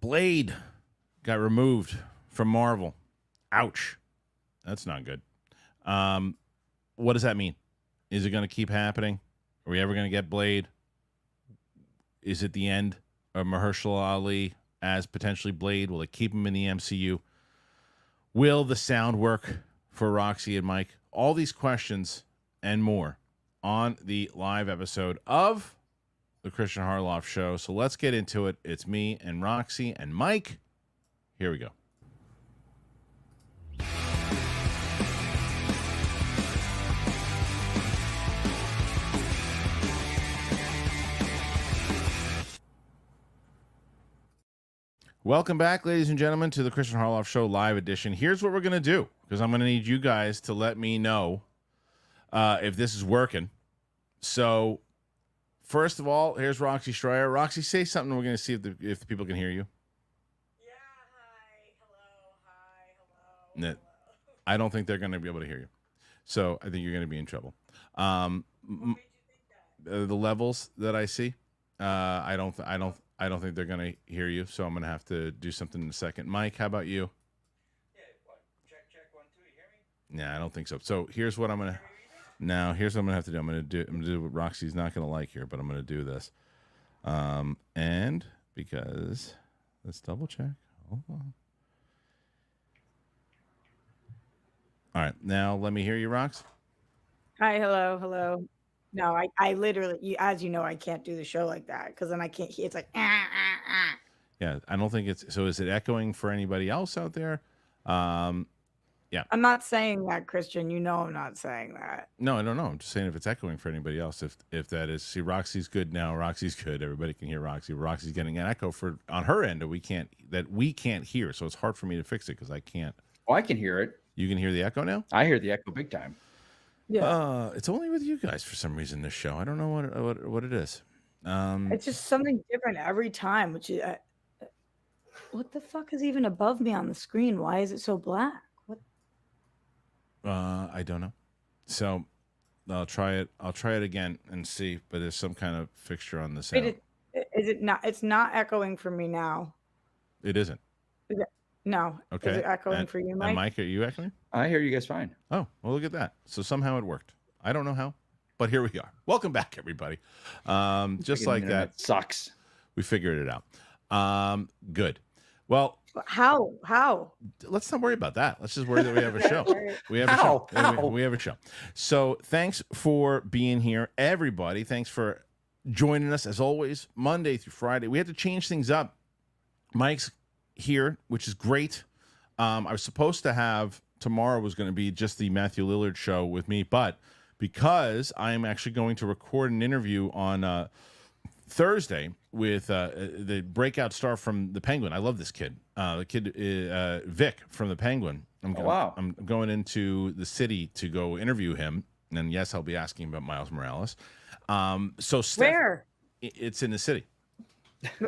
Blade got removed from Marvel. Ouch. That's not good. What does that mean? Is it going to keep happening? Are we ever going to get Blade? Is it the end of Mahershala Ali as potentially Blade? Will it keep him in the MCU? Will the sound work for Roxy and Mike? All these questions and more on the live episode of the Kristian Harloff Show. So let's get into it. It's me and Roxy and Mike. Here we go. Welcome back, ladies and gentlemen, to the Kristian Harloff Show live edition. Here's what we're going to do, because I'm going to need you guys to let me know if this is working. So, first of all, here's Roxy Schreier. Roxy, say something. We're going to see if the people can hear you. Yeah, hello. No, I don't think they're going to be able to hear you. So, I think you're going to be in trouble. What made you think that? The levels that I see, I don't think they're going to hear you, so I'm going to have to do something in a second. Mike, how about you? Yeah, what? Check, 1, 2, you hear me? Nah, I don't think so. So here's what I'm going to... Now, here's what I'm going to have to do. I'm going to do what Roxy's not going to like here, but I'm going to do this. And because... Let's double check. Hold on. All right, now let me hear you, Rox. Hi, hello. No, I literally, as you know, I can't do the show like that because then I can't hear. It's like, Yeah, I don't think it's... So is it echoing for anybody else out there? Yeah. I'm not saying that, Kristian. You know I'm not saying that. No, I don't know. I'm just saying if it's echoing for anybody else. If that is... See, Roxy's good now. Roxy's good. Everybody can hear Roxy. Roxy's getting an echo on her end that we can't hear. So it's hard for me to fix it because I can't. Oh, I can hear it. You can hear the echo now? I hear the echo big time. Yeah. It's only with you guys for some reason, this show. I don't know what it is. It's just something different every time, which is... what the fuck is even above me on the screen? Why is it so black? What? I don't know. So I'll try it again and see, but there's some kind of fixture on the sound. Is it not? It's not echoing for me now. It isn't. No. Okay. Is it echoing for you, Mike? And Mike, are you echoing? I hear you guys fine. Oh, well, look at that. So somehow it worked. I don't know how, but here we are. Welcome back, everybody. Just like that. Sucks. We figured it out. Good. Well, How? Let's not worry about that. Let's just worry that we have a show. We have a How? show. How? We have a show. So thanks for being here, everybody. Thanks for joining us, as always, Monday through Friday. We had to change things up. Mike's here, which is great. I was supposed to have... Tomorrow was going to be just the Matthew Lillard show with me, but because I'm actually going to record an interview on Thursday with the breakout star from the Penguin. I love this kid. The kid Vic from the Penguin. Wow. I'm going into the city to go interview him, and yes, I'll be asking about Miles Morales. So Where? It's in the city,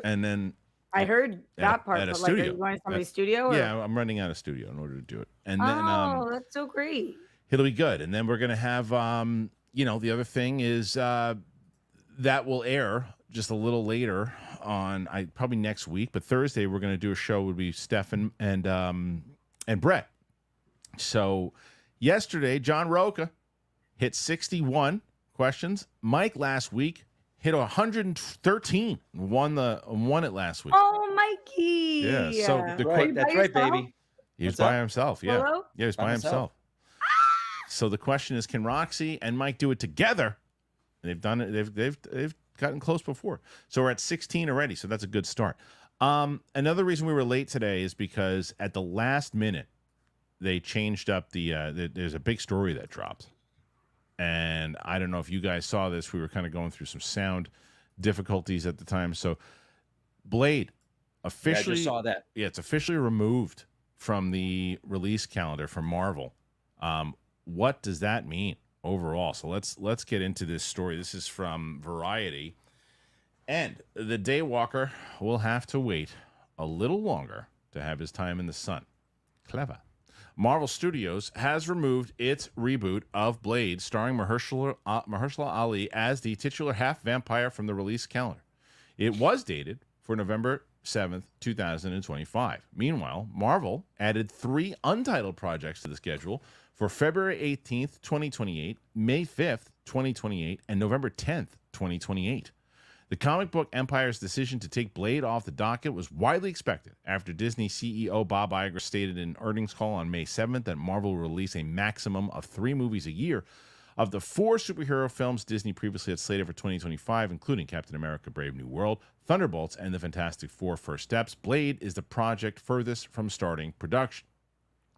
and then. I heard that part, at a but studio. Like, are you going to somebody's studio? Or? Yeah, I'm running out of studio in order to do it. And then that's so great. It'll be good. And then we're going to have, the other thing is that will air just a little later on, probably next week. But Thursday, we're going to do a show would be Stefan and Brett. So yesterday, John Roca hit 61 questions. Mike last week hit 113. Won it last week. Oh, Mikey. Yeah. So That's right, baby. He was by himself. Yeah. Hello? Yeah, he was by himself. So the question is, can Roxy and Mike do it together? And they've done it. They've gotten close before. So we're at 16 already. So that's a good start. Another reason we were late today is because at the last minute they changed up there's a big story that dropped. And I don't know if you guys saw this. We were kind of going through some sound difficulties at the time. So Blade officially... Yeah, I just saw that. Yeah, it's officially removed from the release calendar for Marvel. What does that mean overall? So let's get into this story. This is from Variety. And the Daywalker will have to wait a little longer to have his time in the sun. Clever. Marvel Studios has removed its reboot of Blade, starring Mahershala Ali as the titular half-vampire from the release calendar. It was dated for November 7th, 2025. Meanwhile, Marvel added 3 untitled projects to the schedule for February 18th, 2028, May 5th, 2028, and November 10th, 2028. The comic book empire's decision to take Blade off the docket was widely expected after Disney CEO Bob Iger stated in an earnings call on May 7th that Marvel will release a maximum of 3 movies a year. Of the 4 superhero films Disney previously had slated for 2025, including Captain America: Brave New World, Thunderbolts, and The Fantastic Four: First Steps, Blade is the project furthest from starting production.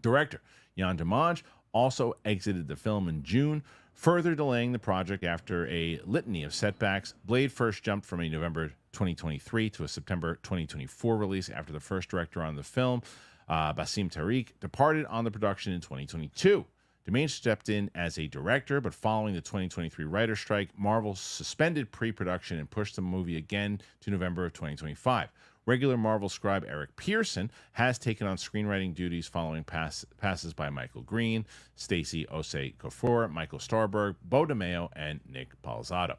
Director Jan Dimanche also exited the film in June, further delaying the project after a litany of setbacks. Blade first jumped from a November 2023 to a September 2024 release after the first director on the film, Basim Tariq, departed on the production in 2022. Dimanche stepped in as a director, but following the 2023 writer's strike, Marvel suspended pre-production and pushed the movie again to November of 2025. Regular Marvel scribe Eric Pearson has taken on screenwriting duties following passes by Michael Green, Stacey Osei-Kuffour, Michael Starberg, Bo DeMeo, and Nick Palazzotto.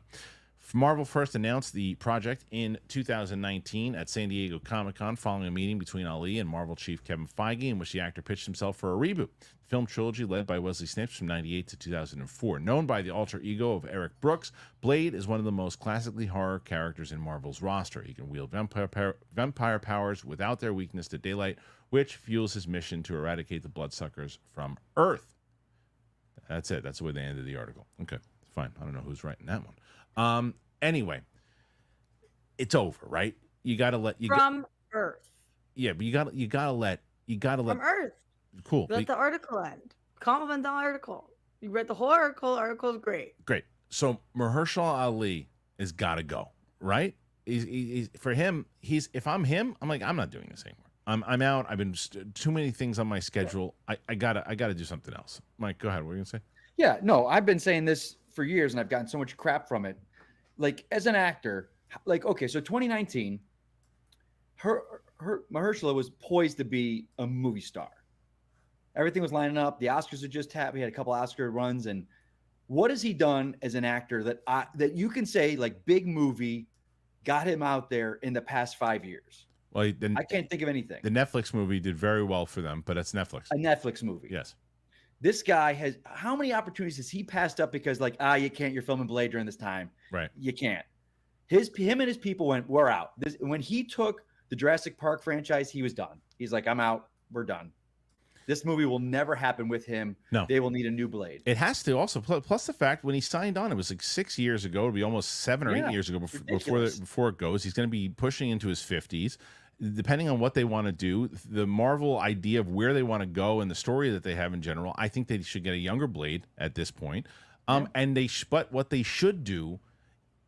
Marvel first announced the project in 2019 at San Diego Comic-Con following a meeting between Ali and Marvel chief Kevin Feige in which the actor pitched himself for a reboot. The film trilogy led by Wesley Snipes from 1998 to 2004. Known by the alter ego of Eric Brooks, Blade is one of the most classically horror characters in Marvel's roster. He can wield vampire powers without their weakness to daylight, which fuels his mission to eradicate the bloodsuckers from Earth. That's it. That's the way they ended the article. Okay, fine. I don't know who's writing that one. Anyway, it's over, right? You gotta let Earth. Yeah, but you gotta let from Earth. Cool. Let the article end. Compliment the article. You read the whole article. The article's great. Great. So Mahershala Ali has got to go, right? For him, if I'm him, I'm like, I'm not doing this anymore. I'm out. I've been too many things on my schedule. I gotta do something else. Mike, go ahead. What are you gonna say? Yeah, no, I've been saying this for years and I've gotten so much crap from it. Like as an actor, like, okay, so 2019, Mahershala was poised to be a movie star. Everything was lining up. The Oscars had just happened. He had a couple Oscar runs. And what has he done as an actor that you can say like big movie got him out there in the past 5 years? Well, I can't think of anything. The Netflix movie did very well for them, but it's Netflix. A Netflix movie. Yes. This guy has, how many opportunities has he passed up because like, you can't, you're filming Blade during this time. Right. You can't. Him and his people went, we're out. When he took the Jurassic Park franchise, he was done. He's like, I'm out. We're done. This movie will never happen with him. No. They will need a new Blade. It has to also, plus the fact when he signed on, it was like 6 years ago. It'll be almost 7 or 8 years ago before it goes. He's going to be pushing into his 50s. Depending on what they want to do, the Marvel idea of where they want to go and the story that they have in general, I think they should get a younger Blade at this point. And but what they should do,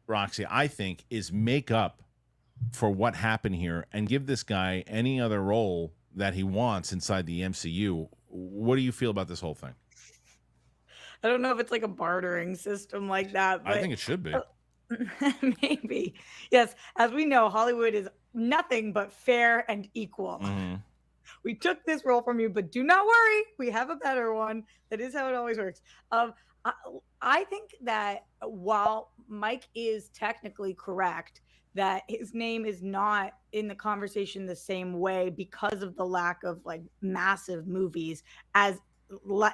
Roxy, I think, is make up for what happened here and give this guy any other role that he wants inside the MCU. What do you feel about this whole thing? I don't know if it's like a bartering system like that. But I think it should be. Maybe. Yes. As we know, Hollywood is nothing but fair and equal. Mm-hmm. We took this role from you, but do not worry. We have a better one. That is how it always works. I think that while Mike is technically correct, that his name is not in the conversation the same way because of the lack of like massive movies as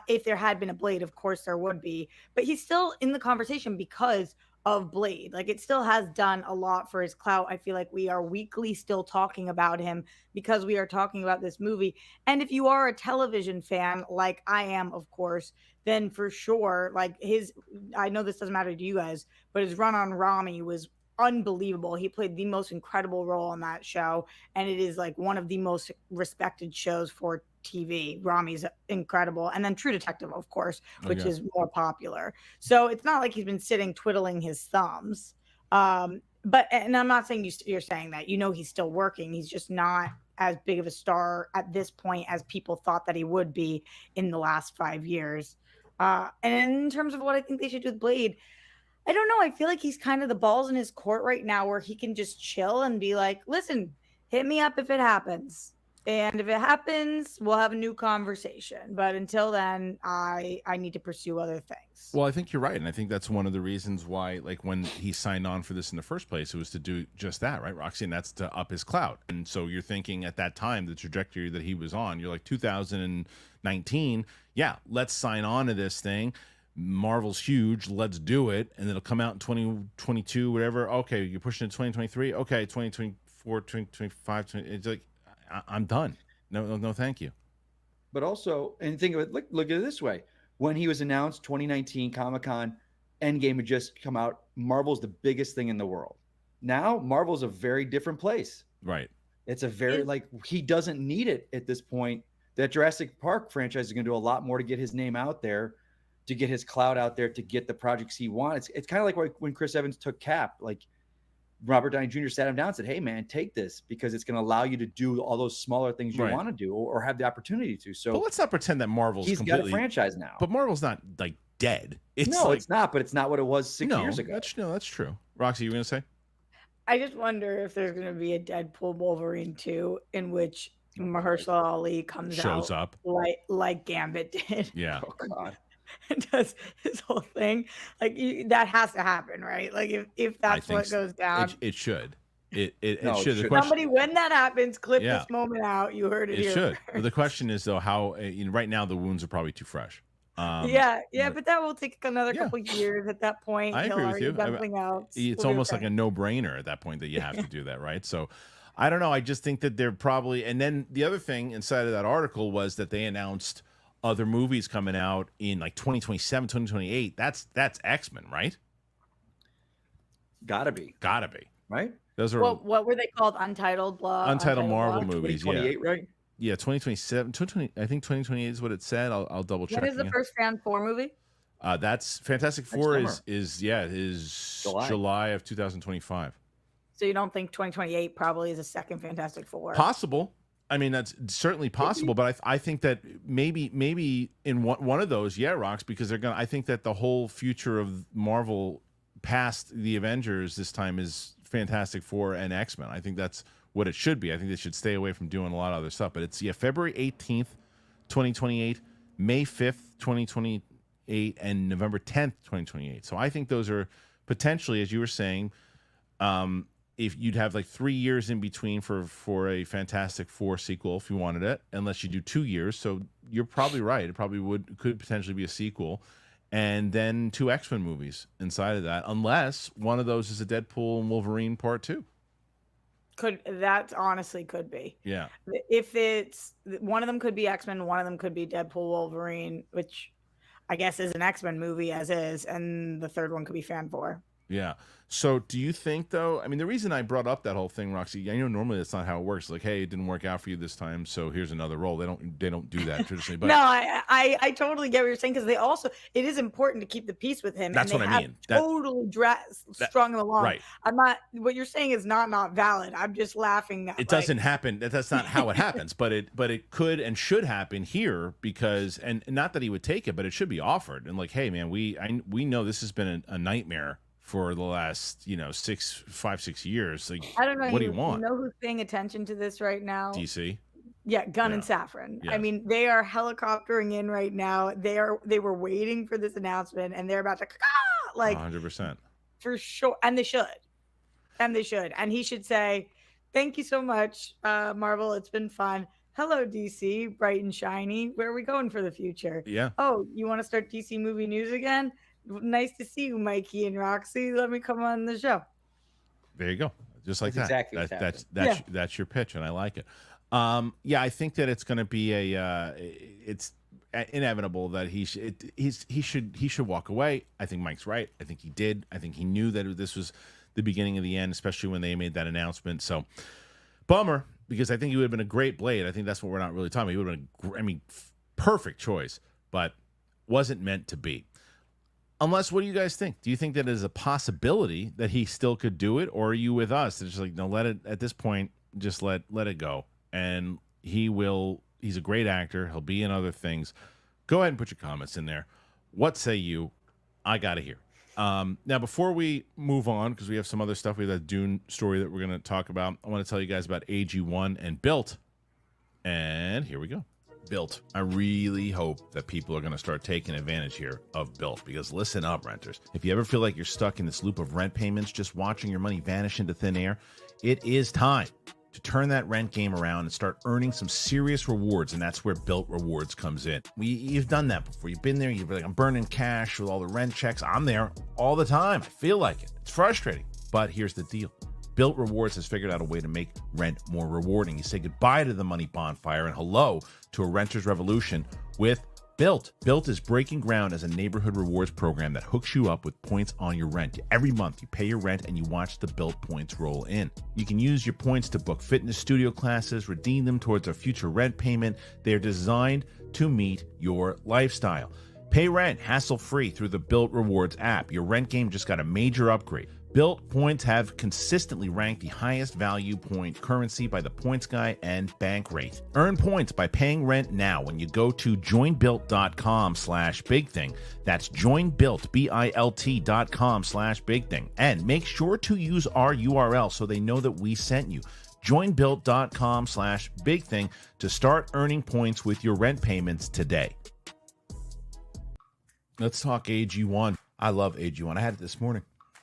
if there had been a Blade, of course there would be, but he's still in the conversation because of Blade. Like it still has done a lot for his clout. I feel like we are weekly still talking about him because we are talking about this movie. And if you are a television fan, like I am, of course, then for sure, like I know this doesn't matter to you guys, but his run on Rami was unbelievable. He played the most incredible role on that show, and it is like one of the most respected shows for TV. Rami's incredible, and then True Detective, of course, which is more popular. So it's not like he's been sitting twiddling his thumbs. But I'm not saying you're saying that. You know, he's still working. He's just not as big of a star at this point as people thought that he would be in the last 5 years. And in terms of what I think they should do with Blade, I don't know. I feel like he's kind of the balls in his court right now where he can just chill and be like, listen, hit me up if it happens. And if it happens, we'll have a new conversation. But until then, I need to pursue other things. Well, I think you're right, and I think that's one of the reasons why, like, when he signed on for this in the first place, it was to do just that, right, Roxy? And that's to up his clout. And so you're thinking at that time, the trajectory that he was on, you're like 2019, yeah, let's sign on to this thing. Marvel's huge, let's do it, and it'll come out in 2022, whatever. Okay, you're pushing it to 2023. Okay, 2024, 2025. It's like, I'm done. No, thank you. But also, and think of it, look at it this way. When he was announced 2019 Comic-Con, Endgame had just come out. Marvel's the biggest thing in the world. Now, Marvel's a very different place. Right. It's a very, he doesn't need it at this point. That Jurassic Park franchise is going to do a lot more to get his name out there, to get his clout out there, to get the projects he wants. It's kind of like when Chris Evans took Cap, like Robert Downey Jr. sat him down and said, hey, man, take this because it's going to allow you to do all those smaller things you want to do or have the opportunity to. So, but let's not pretend that Marvel's he's got a franchise now. But Marvel's not like dead. It's not, but it's not what it was 6 years ago. That's true. Roxy, you were going to say? I just wonder if there's going to be a Deadpool Wolverine 2 in which Mahershala Ali shows up like Gambit did. Yeah. Oh, God. And does his whole thing. Like that has to happen, right? Like if that's what goes down. It should. It should. Somebody, when that happens, clip this moment out. You heard it here. It should. But the question is, though, how right now the wounds are probably too fresh. But that will take another couple years at that point. I agree with you. It's almost like a no-brainer at that point that you have to do that, right? So I don't know. I just think that they're probably, and then the other thing inside of that article was that they announced other movies coming out in like 2027, 2028. That's X-Men, right? Gotta be. Right? Those are what were they called? Untitled Marvel movies. 2028, right? Yeah, 2027, 2020. I think 2028 is what it said. I'll double check. When is the first Fan 4 movie? That's Fantastic Four is July of 2025. So you don't think 2028 probably is a second Fantastic Four? Possible. I mean, that's certainly possible, but I think that maybe in one of those, Rox, because I think that the whole future of Marvel past the Avengers this time is Fantastic Four and X-Men. I think that's what it should be. I think they should stay away from doing a lot of other stuff. But it's February 18th, 2028, May 5th, 2028, and November 10th, 2028. So I think those are potentially, as you were saying, if you'd have like 3 years in between for a Fantastic Four sequel if you wanted it, unless you do 2 years. So you're probably right. It probably could potentially be a sequel. And then 2 X-Men movies inside of that, unless one of those is a Deadpool and Wolverine Part 2. That honestly could be. Yeah. If it's one of them could be X-Men, one of them could be Deadpool, Wolverine, which I guess is an X-Men movie as is, and the third one could be Fan 4. Yeah. So do you think, though, I mean, the reason I brought up that whole thing, Roxy, I know normally that's not how it works. Like, hey, it didn't work out for you this time, so here's another role. They don't do that traditionally. But no, I totally get what you're saying, because it is important to keep the peace with him. That's and what I mean. Totally strung him along. Right. I'm not, what you're saying is not valid. I'm just laughing that it doesn't happen. That's not how it happens, but it could and should happen here because, and not that he would take it, but it should be offered. And like, hey man, we know this has been a nightmare for the last 5-6 years. Like, I don't know. What do you want? You know who's paying attention to this right now? DC. Yeah, Gunn and Safran. Yeah. I mean, they are helicoptering in right now. They were waiting for this announcement, and they're about to 100% for sure. And they should. And he should say, "Thank you so much, Marvel. It's been fun. Hello, DC, bright and shiny. Where are we going for the future? Yeah. Oh, you want to start DC movie news again? Nice to see you, Mikey and Roxy. Let me come on the show." There you go. Just like that. Exactly. That's your pitch, and I like it. I think that it's going to be it's inevitable that he should walk away. I think Mike's right. I think he did. I think he knew that this was the beginning of the end, especially when they made that announcement. So, bummer, because I think he would have been a great Blade. I think that's what we're not really talking about. He would have been, perfect choice, but wasn't meant to be. Unless, what do you guys think? Do you think that is a possibility that he still could do it, or are you with us? It's just like, no, let it, at this point, just let it go. And he's a great actor. He'll be in other things. Go ahead and put your comments in there. What say you? I got to hear. Now, before we move on, because we have some other stuff, we have that Dune story that we're going to talk about. I want to tell you guys about AG1 and Built. And here we go. Built. I really hope that people are going to start taking advantage here of Built, because listen up, renters. If you ever feel like you're stuck in this loop of rent payments, just watching your money vanish into thin air, it is time to turn that rent game around and start earning some serious rewards, and that's where Built Rewards comes in. You've done that before. You've been there. You've been like, I'm burning cash with all the rent checks. I'm there all the time. I feel like it. It's frustrating. But here's the deal. Built Rewards has figured out a way to make rent more rewarding. You say goodbye to the money bonfire and hello to a renter's revolution with Built. Built is breaking ground as a neighborhood rewards program that hooks you up with points on your rent. Every month, you pay your rent and you watch the Built points roll in. You can use your points to book fitness studio classes, redeem them towards a future rent payment. They're designed to meet your lifestyle. Pay rent hassle-free through the Built Rewards app. Your rent game just got a major upgrade. Built points have consistently ranked the highest value point currency by the Points Guy and Bankrate. Earn points by paying rent now when you go to joinbuilt.com/bigthing. That's joinbuilt.com/bigthing. And make sure to use our URL so they know that we sent you. Joinbuilt.com/bigthing to start earning points with your rent payments today. Let's talk AG1. I love AG1. I had it this morning.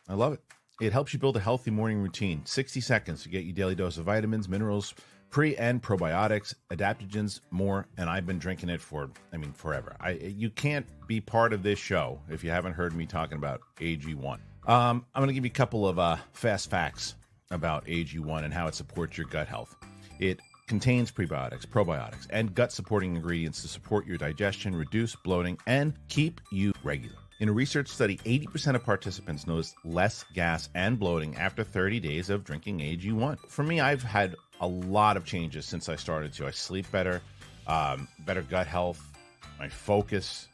I love it. It helps you build a healthy morning routine. 60 seconds to get your daily dose of vitamins, minerals, pre and probiotics, adaptogens, more. And I've been drinking it for, forever. You can't be part of this show if you haven't heard me talking about AG1. I'm going to give you a couple of fast facts about AG1 and how it supports your gut health. It contains prebiotics, probiotics, and gut-supporting ingredients to support your digestion, reduce bloating, and keep you regular. In a research study, 80% of participants noticed less gas and bloating after 30 days of drinking AG1. For me, I've had a lot of changes since I started to. I sleep better, better gut health, my focus,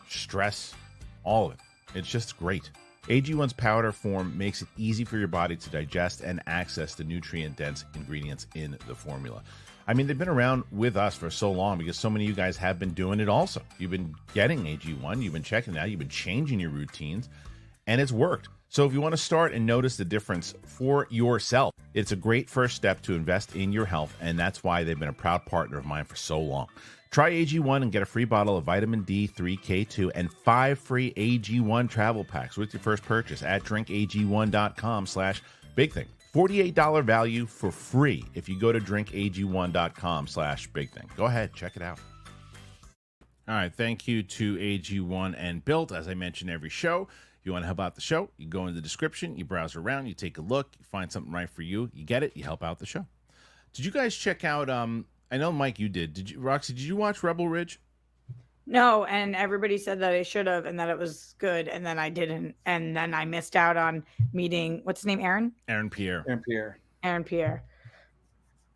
stress, all of it. It's just great. AG1's powder form makes it easy for your body to digest and access the nutrient-dense ingredients in the formula. They've been around with us for so long because so many of you guys have been doing it also. You've been getting AG1, you've been checking it out, you've been changing your routines, and it's worked. So if you want to start and notice the difference for yourself, it's a great first step to invest in your health, and that's why they've been a proud partner of mine for so long. Try AG1 and get a free bottle of vitamin D3, K2, and 5 free AG1 travel packs with your first purchase at drinkag1.com/bigthing. $48 value for free if you go to drinkag1.com/bigthing. Go ahead, check it out. All right, thank you to AG1 and Built. As I mention every show, if you want to help out the show, you go in the description, you browse around, you take a look, you find something right for you, you get it, you help out the show. Did you guys check out, I know, Mike, you did. Roxy, did you watch Rebel Ridge? No, and everybody said that I should have and that it was good, and then I didn't, and then I missed out on meeting, what's his name, Aaron Pierre.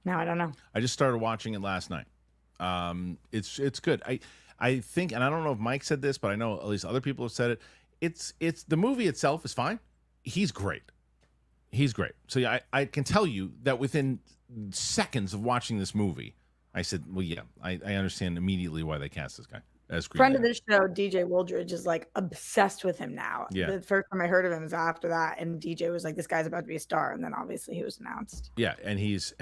Now I don't know. I just started watching it last night. It's good. I think, and I don't know if Mike said this, but I know at least other people have said it. It's the movie itself is fine. He's great. So yeah, I can tell you that within seconds of watching this movie, I said, well, yeah, I understand immediately why they cast this guy as Green Friend of Lantern. the show, DJ Wooldridge, is like obsessed with him now. Yeah. The first time I heard of him was after that, and DJ was like, "This guy's about to be a star," and then obviously he was announced. Yeah, and he's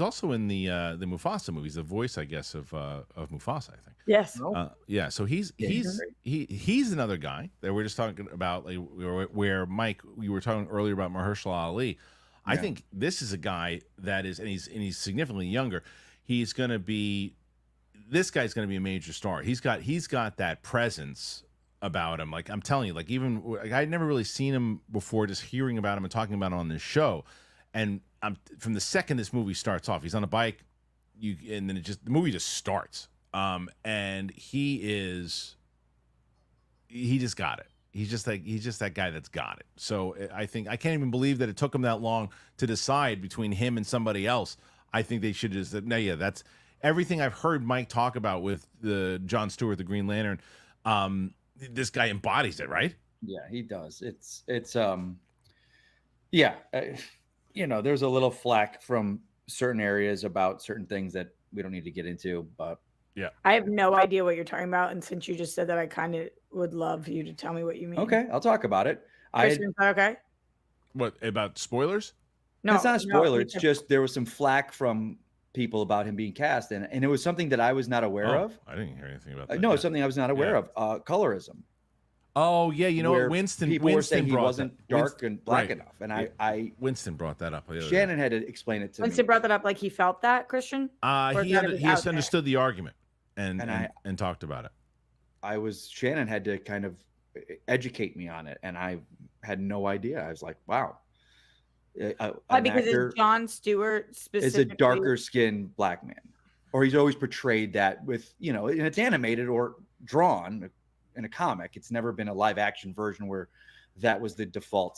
also in the Mufasa movies, the voice, I guess, of Mufasa, I think. Yes. Yeah. So he's another guy that we're just talking about, like, where Mike, you were talking earlier about Mahershala Ali. Yeah. I think this is a guy that is, and he's significantly younger. This guy's going to be a major star. He's got that presence about him. Like, I'm telling you, like, even like, I'd never really seen him before, just hearing about him and talking about him on this show. And from the second this movie starts off, he's on a bike, and then the movie just starts. And he just got it. He's just that guy that's got it. So I think I can't even believe that it took him that long to decide between him and somebody else. I think they should just said, no, yeah, that's everything I've heard Mike talk about with the Jon Stewart, the Green Lantern. This guy embodies it, right? Yeah, he does. It's there's a little flack from certain areas about certain things that we don't need to get into, but yeah, I have no idea what you're talking about, and since you just said that, I kind of would love you to tell me what you mean. Okay, I'll talk about it. Okay. What about spoilers? No, it's not a spoiler. It's just there was some flack from people about him being cast, and it was something that I was not aware of. I didn't hear anything about that. No, yeah. it's something I was not aware of. Colorism. Oh yeah, Where Winston. People were Winston saying he brought wasn't that. dark and black enough, and Winston brought that up. Shannon had to explain it to me. Winston brought that up like he felt that, Christian. He understood the argument and talked about it. Shannon had to kind of educate me on it, and I had no idea. I was like, wow. Why? Because it's Jon Stewart specifically is a darker skinned black man, or he's always portrayed that with, and it's animated or drawn in a comic. It's never been a live action version where that was the default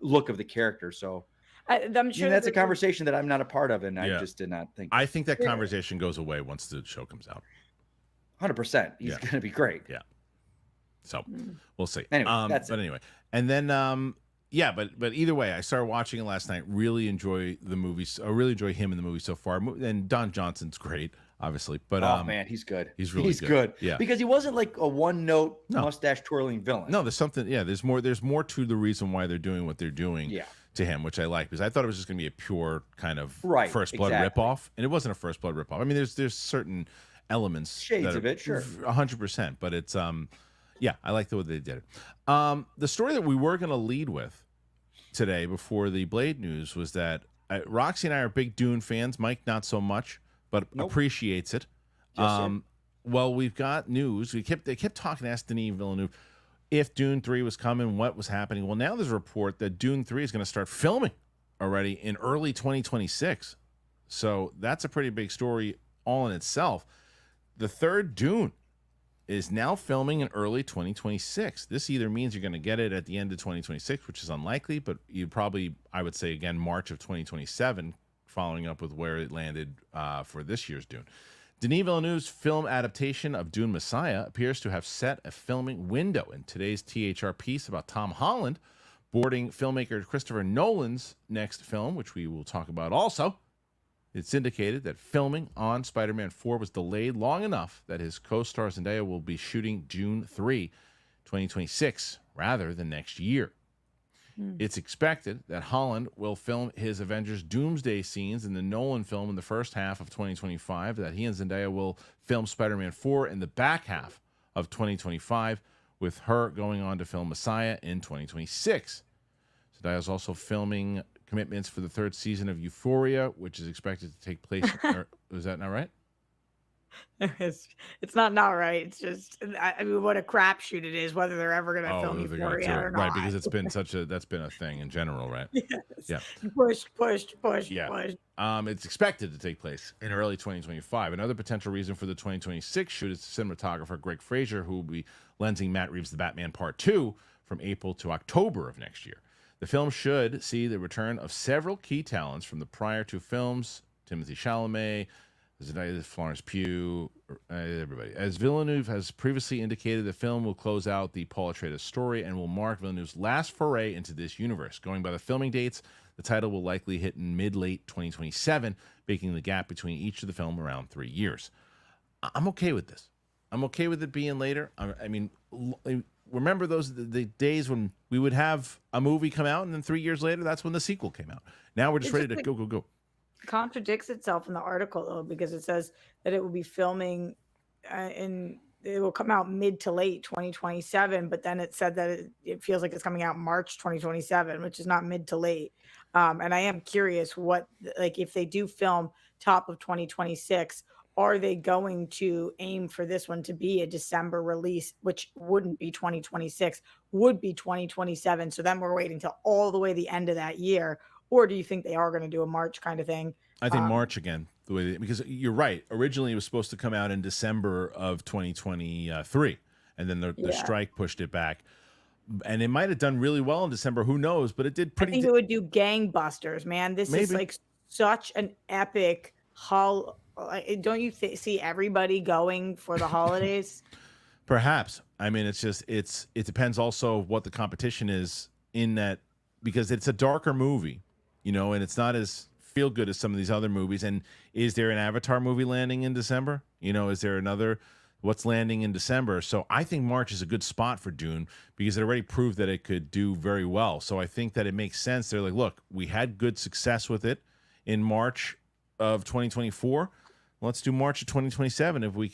look of the character. So I'm sure that's a conversation that I'm not a part of, and I just did not think. I think that conversation goes away once the show comes out. 100%. He's going to be great. Yeah. So we'll see. Anyway, anyway, and then but either way, I started watching it last night. Really enjoy the movies. I really enjoy him in the movie so far. And Don Johnson's great, obviously. But man, he's good. He's really good. Yeah, because he wasn't like a one-note mustache twirling villain. No, there's something. Yeah, there's more. There's more to the reason why they're doing what they're doing. Yeah. To him, which I like, because I thought it was just going to be a pure kind of First Blood ripoff, and it wasn't a First Blood ripoff. I mean, there's certain elements, shades of it, sure, 100%. But it's I like the way they did it. The story that we were going to lead with today before the Blade news was that Roxy and I are big Dune fans. Mike not so much, but appreciates it. Yes, well, we've got news. They kept talking to Denis Villeneuve if Dune 3 was coming, what was happening. Well, now there's a report that Dune 3 is going to start filming already in early 2026. So that's a pretty big story all in itself. The third Dune is now filming in early 2026. This either means you're going to get it at the end of 2026, which is unlikely, but I would say again, March of 2027, following up with where it landed for this year's Dune. Denis Villeneuve's film adaptation of Dune Messiah appears to have set a filming window. In today's THR piece about Tom Holland boarding filmmaker Christopher Nolan's next film, which we will talk about also, it's indicated that filming on Spider-Man 4 was delayed long enough that his co-star Zendaya will be shooting June 3, 2026, rather than next year. It's expected that Holland will film his Avengers Doomsday scenes in the Nolan film in the first half of 2025, that he and Zendaya will film Spider-Man 4 in the back half of 2025, with her going on to film Messiah in 2026. Zendaya is also filming commitments for the third season of Euphoria, which is expected to take place. Is that not right? It's not right. It's just, I mean, what a crapshoot it is whether they're ever going to film Euphoria or not. Right, because it's been that's been a thing in general, right? Yes. Yeah. Pushed. It's expected to take place in early 2025. Another potential reason for the 2026 shoot is cinematographer Greg Fraser, who will be lensing Matt Reeves' The Batman Part 2 from April to October of next year. The film should see the return of several key talents from the prior two films: Timothée Chalamet, Zendaya, Florence Pugh, everybody. As Villeneuve has previously indicated, the film will close out the Paul Atreides story and will mark Villeneuve's last foray into this universe. Going by the filming dates, the title will likely hit in mid-late 2027, making the gap between each of the film around 3 years. I'm okay with this. I'm okay with it being later. I mean, remember the days when we would have a movie come out and then 3 years later, that's when the sequel came out. Now we're just ready to go. Contradicts itself in the article though, because it says that it will be filming it will come out mid to late 2027, but then it said that it feels like it's coming out March 2027, which is not mid to late. And I am curious if they do film top of 2026, are they going to aim for this one to be a December release, which wouldn't be 2026, would be 2027. So then we're waiting till all the way the end of that year. Or do you think they are going to do a March kind of thing? I think March again, because you're right. Originally, it was supposed to come out in December of 2023, and then the strike pushed it back. And it might have done really well in December. Who knows? But it did pretty. I think it would do gangbusters, man. This is like such an epic don't you see everybody going for the holidays? Perhaps. I mean, it depends also what the competition is in that, because it's a darker movie. And it's not as feel good as some of these other movies. And is there an Avatar movie landing in December? Is there another what's landing in December? So I think March is a good spot for Dune because it already proved that it could do very well. So I think that it makes sense. They're like, look, we had good success with it in March of 2024. Let's do March of 2027 if we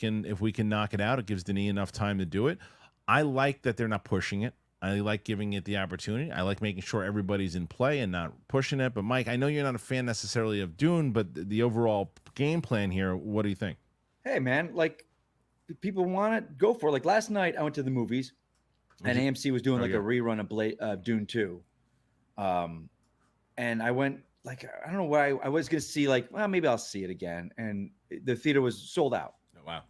can knock it out. It gives Denis enough time to do it. I like that they're not pushing it. I like giving it the opportunity. I like making sure everybody's in play and not pushing it. But Mike, I know you're not a fan necessarily of Dune, but the overall game plan here, what do you think? Hey man, like people want it, go for it. Like last night I went to the movies and AMC was doing a rerun of Dune 2. And I went, like, I don't know why I was going to see, like, well, maybe I'll see it again. And the theater was sold out. Oh, wow.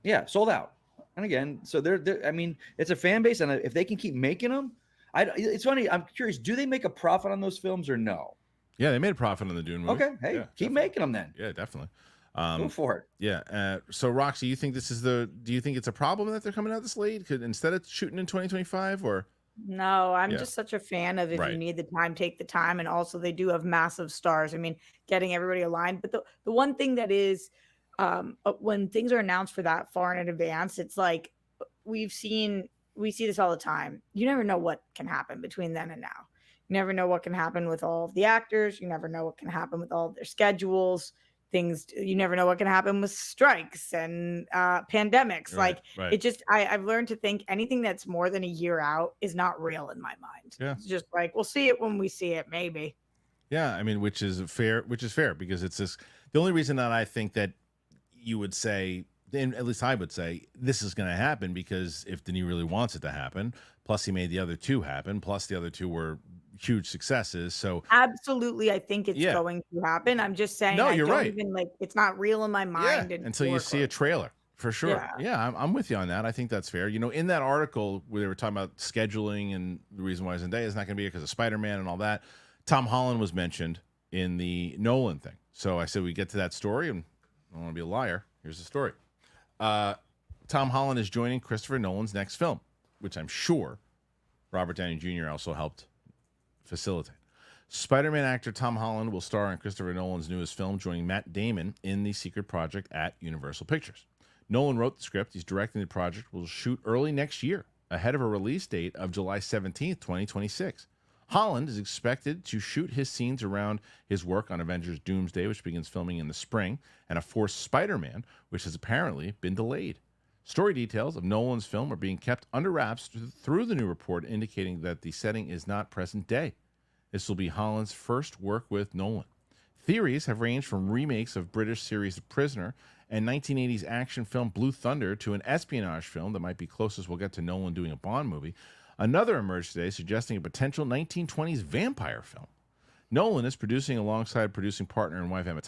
Yeah, sold out. And again, so they're I mean, it's a fan base. And if they can keep making them, it's funny. I'm curious, do they make a profit on those films or no? Yeah, they made a profit on the Dune movie. Okay. Hey, keep making them then. Yeah, definitely. Go for it. Yeah. So Roxy, you think do you think it's a problem that they're coming out this late? Could instead of shooting in 2025 or? No, I'm just such a fan of if Right. you need the time, take the time. And also they do have massive stars. I mean, getting everybody aligned. But the one thing that is when things are announced for that far in advance, it's like we see this all the time. You never know what can happen between then and now. You never know what can happen with all of the actors. You never know what can happen with all of their schedules. You never know what can happen with strikes and pandemics. Right, like it just, I've learned to think anything that's more than a year out is not real in my mind. Yeah. It's just like, we'll see it when we see it, maybe. Yeah. I mean, which is fair because it's this, the only reason that I think that you would say, and at least I would say this is going to happen because if Denis really wants it to happen, plus he made the other two happen, plus the other two were huge successes. So absolutely, I think it's going to happen. I'm just saying, no, I you're don't right. even like it's not real in my mind until you see a trailer for sure. Yeah, I'm with you on that. I think that's fair. You know, in that article where they were talking about scheduling and the reason why Zendaya is not going to be here because of Spider-Man and all that, Tom Holland was mentioned in the Nolan thing. So I said we get to that story, and I don't want to be a liar. Here's the story. Tom Holland is joining Christopher Nolan's next film, which I'm sure Robert Downey Jr. also helped facilitate. Spider-Man actor Tom Holland will star in Christopher Nolan's newest film, joining Matt Damon in the secret project at Universal Pictures. Nolan wrote the script. He's directing the project. Will shoot early next year, ahead of a release date of July 17th, 2026. Holland is expected to shoot his scenes around his work on Avengers Doomsday, which begins filming in the spring, and a fourth Spider-Man, which has apparently been delayed. Story details of Nolan's film are being kept under wraps through the new report, indicating that the setting is not present day. This will be Holland's first work with Nolan. Theories have ranged from remakes of British series The Prisoner and 1980s action film Blue Thunder to an espionage film that might be closest we'll get to Nolan doing a Bond movie. Another emerged today suggesting a potential 1920s vampire film. Nolan is producing alongside producing partner and wife Emma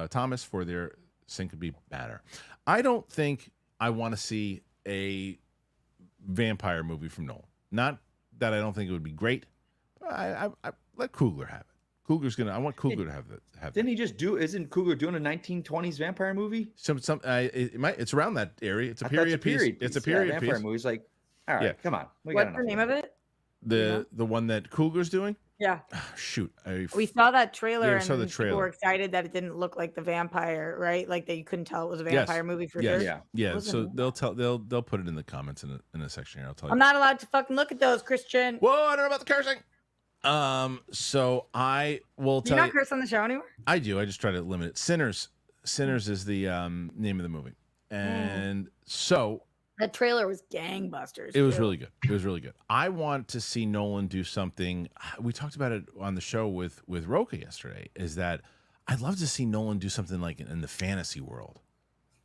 Thomas for their syncope banner. I don't think I want to see a vampire movie from Nolan. Not that I don't think it would be great. I let Coogler have it. I want Coogler to have that. Didn't he just isn't Coogler doing a 1920s vampire movie? It's around that area. It's a period piece. It's a period vampire piece. movie's like, all right, come on. What's the name of it? The one that Coogler's doing? Yeah. Oh, shoot. We saw that trailer we saw the trailer. People were excited that it didn't look like the vampire, right? Like that you couldn't tell it was a vampire movie for sure. Yeah. So they'll put it in the comments in a section here. I'll tell you. I'm not allowed to fucking look at those, Kristian. Whoa, I don't know about the cursing. So I will tell you. Do you not curse on the show anymore? I do. I just try to limit it. Sinners is the name of the movie. And so that trailer was gangbusters. It was really good. I want to see Nolan do something. We talked about it on the show with Roka yesterday, is that I'd love to see Nolan do something like in the fantasy world.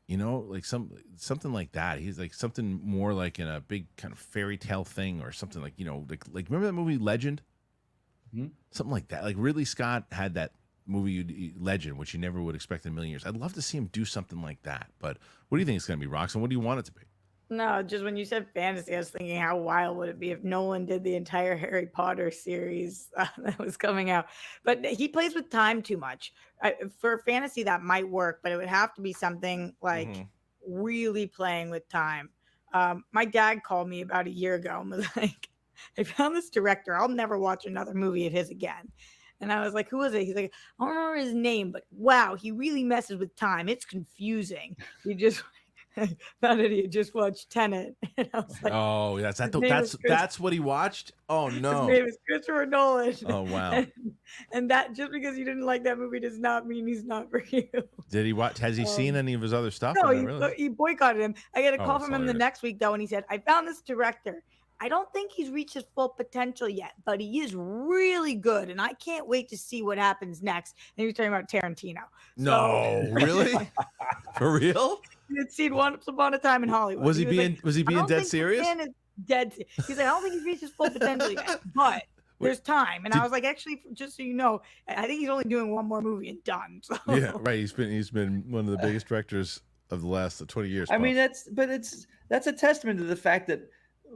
You know, like something like that. He's like something more like in a big kind of fairy tale thing or something like, you know, like remember that movie Legend? Mm-hmm. Something like that. Like Ridley Scott had that movie Legend, which you never would expect in a million years. I'd love to see him do something like that. But what do you think it's going to be, Roxanne? What do you want it to be? No, just when you said fantasy, I was thinking how wild would it be if Nolan did the entire Harry Potter series that was coming out. But he plays with time too much. For fantasy, that might work, but it would have to be something like really playing with time. My dad called me about a year ago and was like, I found this director. I'll never watch another movie of his again. And I was like, who is it? He's like, I don't remember his name, but wow, he really messes with time. It's confusing. found out he had just watched Tenet. And I was like, Oh, that's what he watched. Oh his no. name is Christopher Nolan. Oh wow. And that just because you didn't like that movie does not mean he's not for you. Did he watch? Has he seen any of his other stuff? No, Or not really? he boycotted him. I got a call it's from him the hilarious. next week though, and he said, "I found this director. I don't think he's reached his full potential yet, but he is really good, and I can't wait to see what happens next." And he was talking about Tarantino. No, really? For real? He had seen Once Upon a Time in Hollywood. Was he being I don't dead think serious? the man is dead. He's like, I don't think he's reached his full potential yet, but there's time. And I was like, actually, just so you know, I think he's only doing one more movie and done. So. Yeah, right. He's been one of the biggest directors of the last 20 years. I mean, that's a testament to the fact that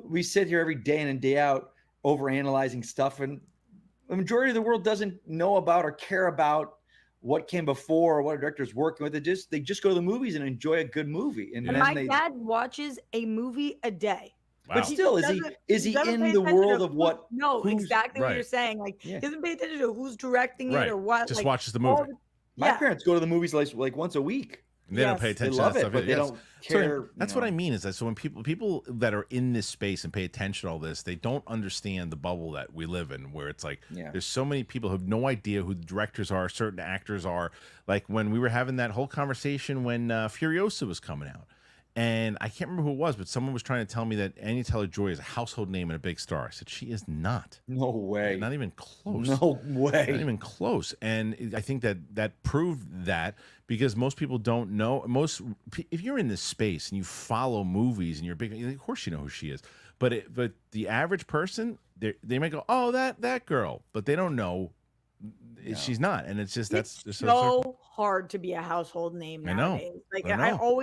we sit here every day in and day out overanalyzing stuff, and the majority of the world doesn't know about or care about what came before or what a director's working with. They just go to the movies and enjoy a good movie. And And then my dad watches a movie a day. Wow. But still, is he in the world of what? No, exactly what right. you're saying. Like, Yeah. he doesn't pay attention to who's directing it Right. or what. Just like, watches the all movie. My yeah. parents go to the movies like once a week. They don't Yes. pay They attention love to that it, stuff. but they Yes. don't So care. that's what I mean is that so when people that are in this space and pay attention to all this, they don't understand the bubble that we live in, where it's like Yeah. there's so many people who have no idea who the directors are, certain actors are. Like when we were having that whole conversation when Furiosa was coming out, and I can't remember who it was, but someone was trying to tell me that Anya Taylor-Joy is a household name and a big star. I said she is not. No way. Not even close. No way. Not even close. And I think that proved that because most people don't know. If you're in this space and you follow movies and you're big, of course you know who she is. But the average person, they might go, oh, that girl, but they don't know she's not. And it's just It's that's so hard to be a household name I know. nowadays. Like I know.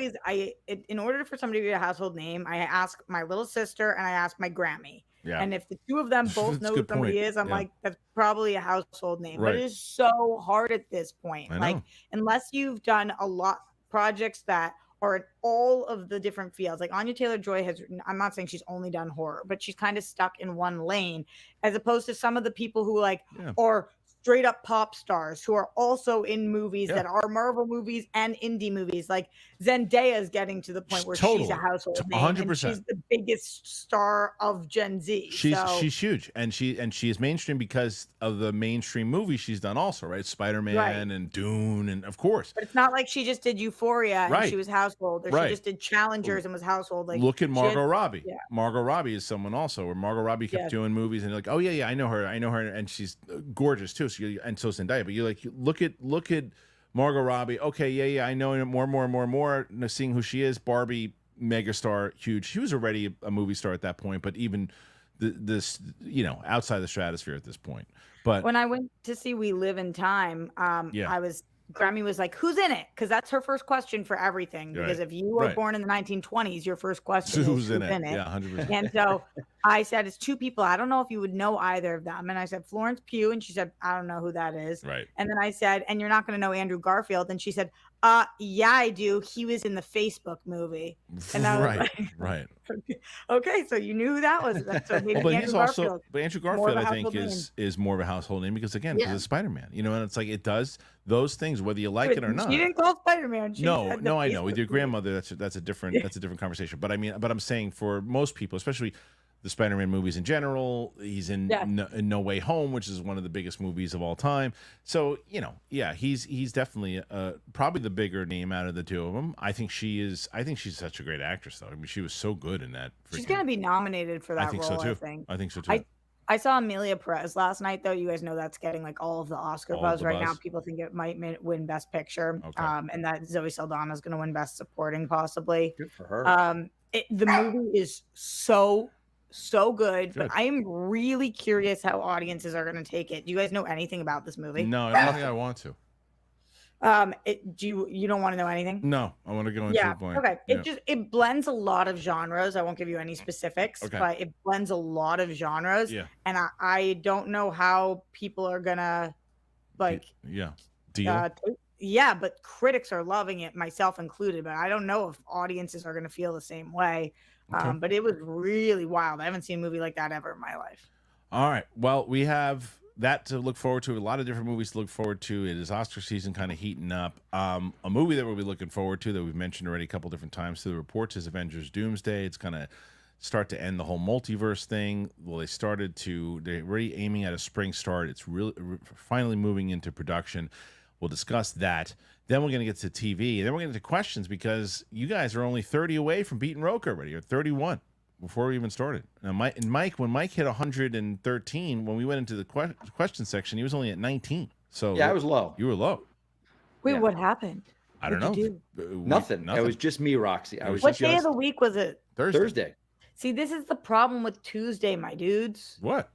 in order for somebody to be a household name, I ask my little sister and I ask my Grammy. Yeah. And if the two of them both That's a know who good somebody point. is, I'm Yeah. like, that's probably a household name. Right. But it is so hard at this point. I Like, know. unless you've done a lot projects that are in all of the different fields. Like Anya Taylor-Joy I'm not saying she's only done horror, but she's kind of stuck in one lane, as opposed to some of the people who are straight up pop stars who are also in movies that are Marvel movies and indie movies. Like Zendaya is getting to the point where she's a household name, 100%. and she's the biggest star of Gen Z. She's huge, and she is mainstream because of the mainstream movies she's done also, right? Spider-Man and Dune, and of course. But it's not like she just did Euphoria and she was household, or Right. she just did Challengers and was household. Like, look at Margot Robbie. Yeah. Margot Robbie is someone also, where Margot Robbie kept doing movies, and you're like, oh yeah, I know her, and she's gorgeous too. So and so Zendaya, but you look at Margot Robbie. Okay, yeah, I know more. Seeing who she is, Barbie, megastar, huge. She was already a movie star at that point, but even this, outside the stratosphere at this point. But when I went to see We Live in Time, Grammy was like, who's in it? Because that's her first question for everything. Because if you were born in the 1920s, your first question is who's in it? Yeah, 100%. And so I said, it's two people. I don't know if you would know either of them. And I said, Florence Pugh. And she said, I don't know who that is. Right. And then I said, and you're not going to know Andrew Garfield. And she said, yeah, I do. He was in the Facebook movie. And I was right. Okay, so you knew who that was. So maybe but Andrew Garfield. But Andrew Garfield, I think, is more of a household name because again, because it's Spider-Man. And it's like it does those things whether you like it or not. She didn't call Spider-Man. No, I know. With your grandmother, that's a different conversation. But I mean, I'm saying for most people, especially the Spider-Man movies in general, he's in No Way Home, which is one of the biggest movies of all time. So he's definitely probably the bigger name out of the two of them. I think she's such a great actress, though. I mean, she was so good in that. She's going to be nominated for that I think role. so too. I think so too. I saw Amelia Perez last night, though. You guys know that's getting like all of the Oscar buzz right now. People think it might win Best Picture, and that Zoe Saldana is going to win Best Supporting, possibly. Good for her. The movie is so good, but I am really curious how audiences are going to take it. Do you guys know anything about this movie? No, I don't think I want to. You don't want to know anything? No, I want to go into the point. Okay. It blends a lot of genres. I won't give you any specifics, but it blends a lot of genres. Yeah. And I don't know how people are gonna deal. But critics are loving it, myself included. But I don't know if audiences are gonna feel the same way. But it was really wild. I haven't seen a movie like that ever in my life. All right. Well, we have that to look forward to. A lot of different movies to look forward to. It is Oscar season kind of heating up. A movie that we'll be looking forward to that we've mentioned already a couple different times through the reports is Avengers Doomsday. It's going to start to end the whole multiverse thing. Well, they're already aiming at a spring start. It's really finally moving into production. We'll discuss that. Then we're going to get to TV. And then we're going to get to questions because you guys are only 30 away from beating Roke already, or 31 before we even started. Now, Mike, when Mike hit 113, when we went into the question section, he was only at 19. So yeah, I was low. You were low. Wait, Yeah. What happened? I don't know. What'd you Nothing. It was just me, Roxy. What day of the week was it? Thursday. See, this is the problem with Tuesday, my dudes. What?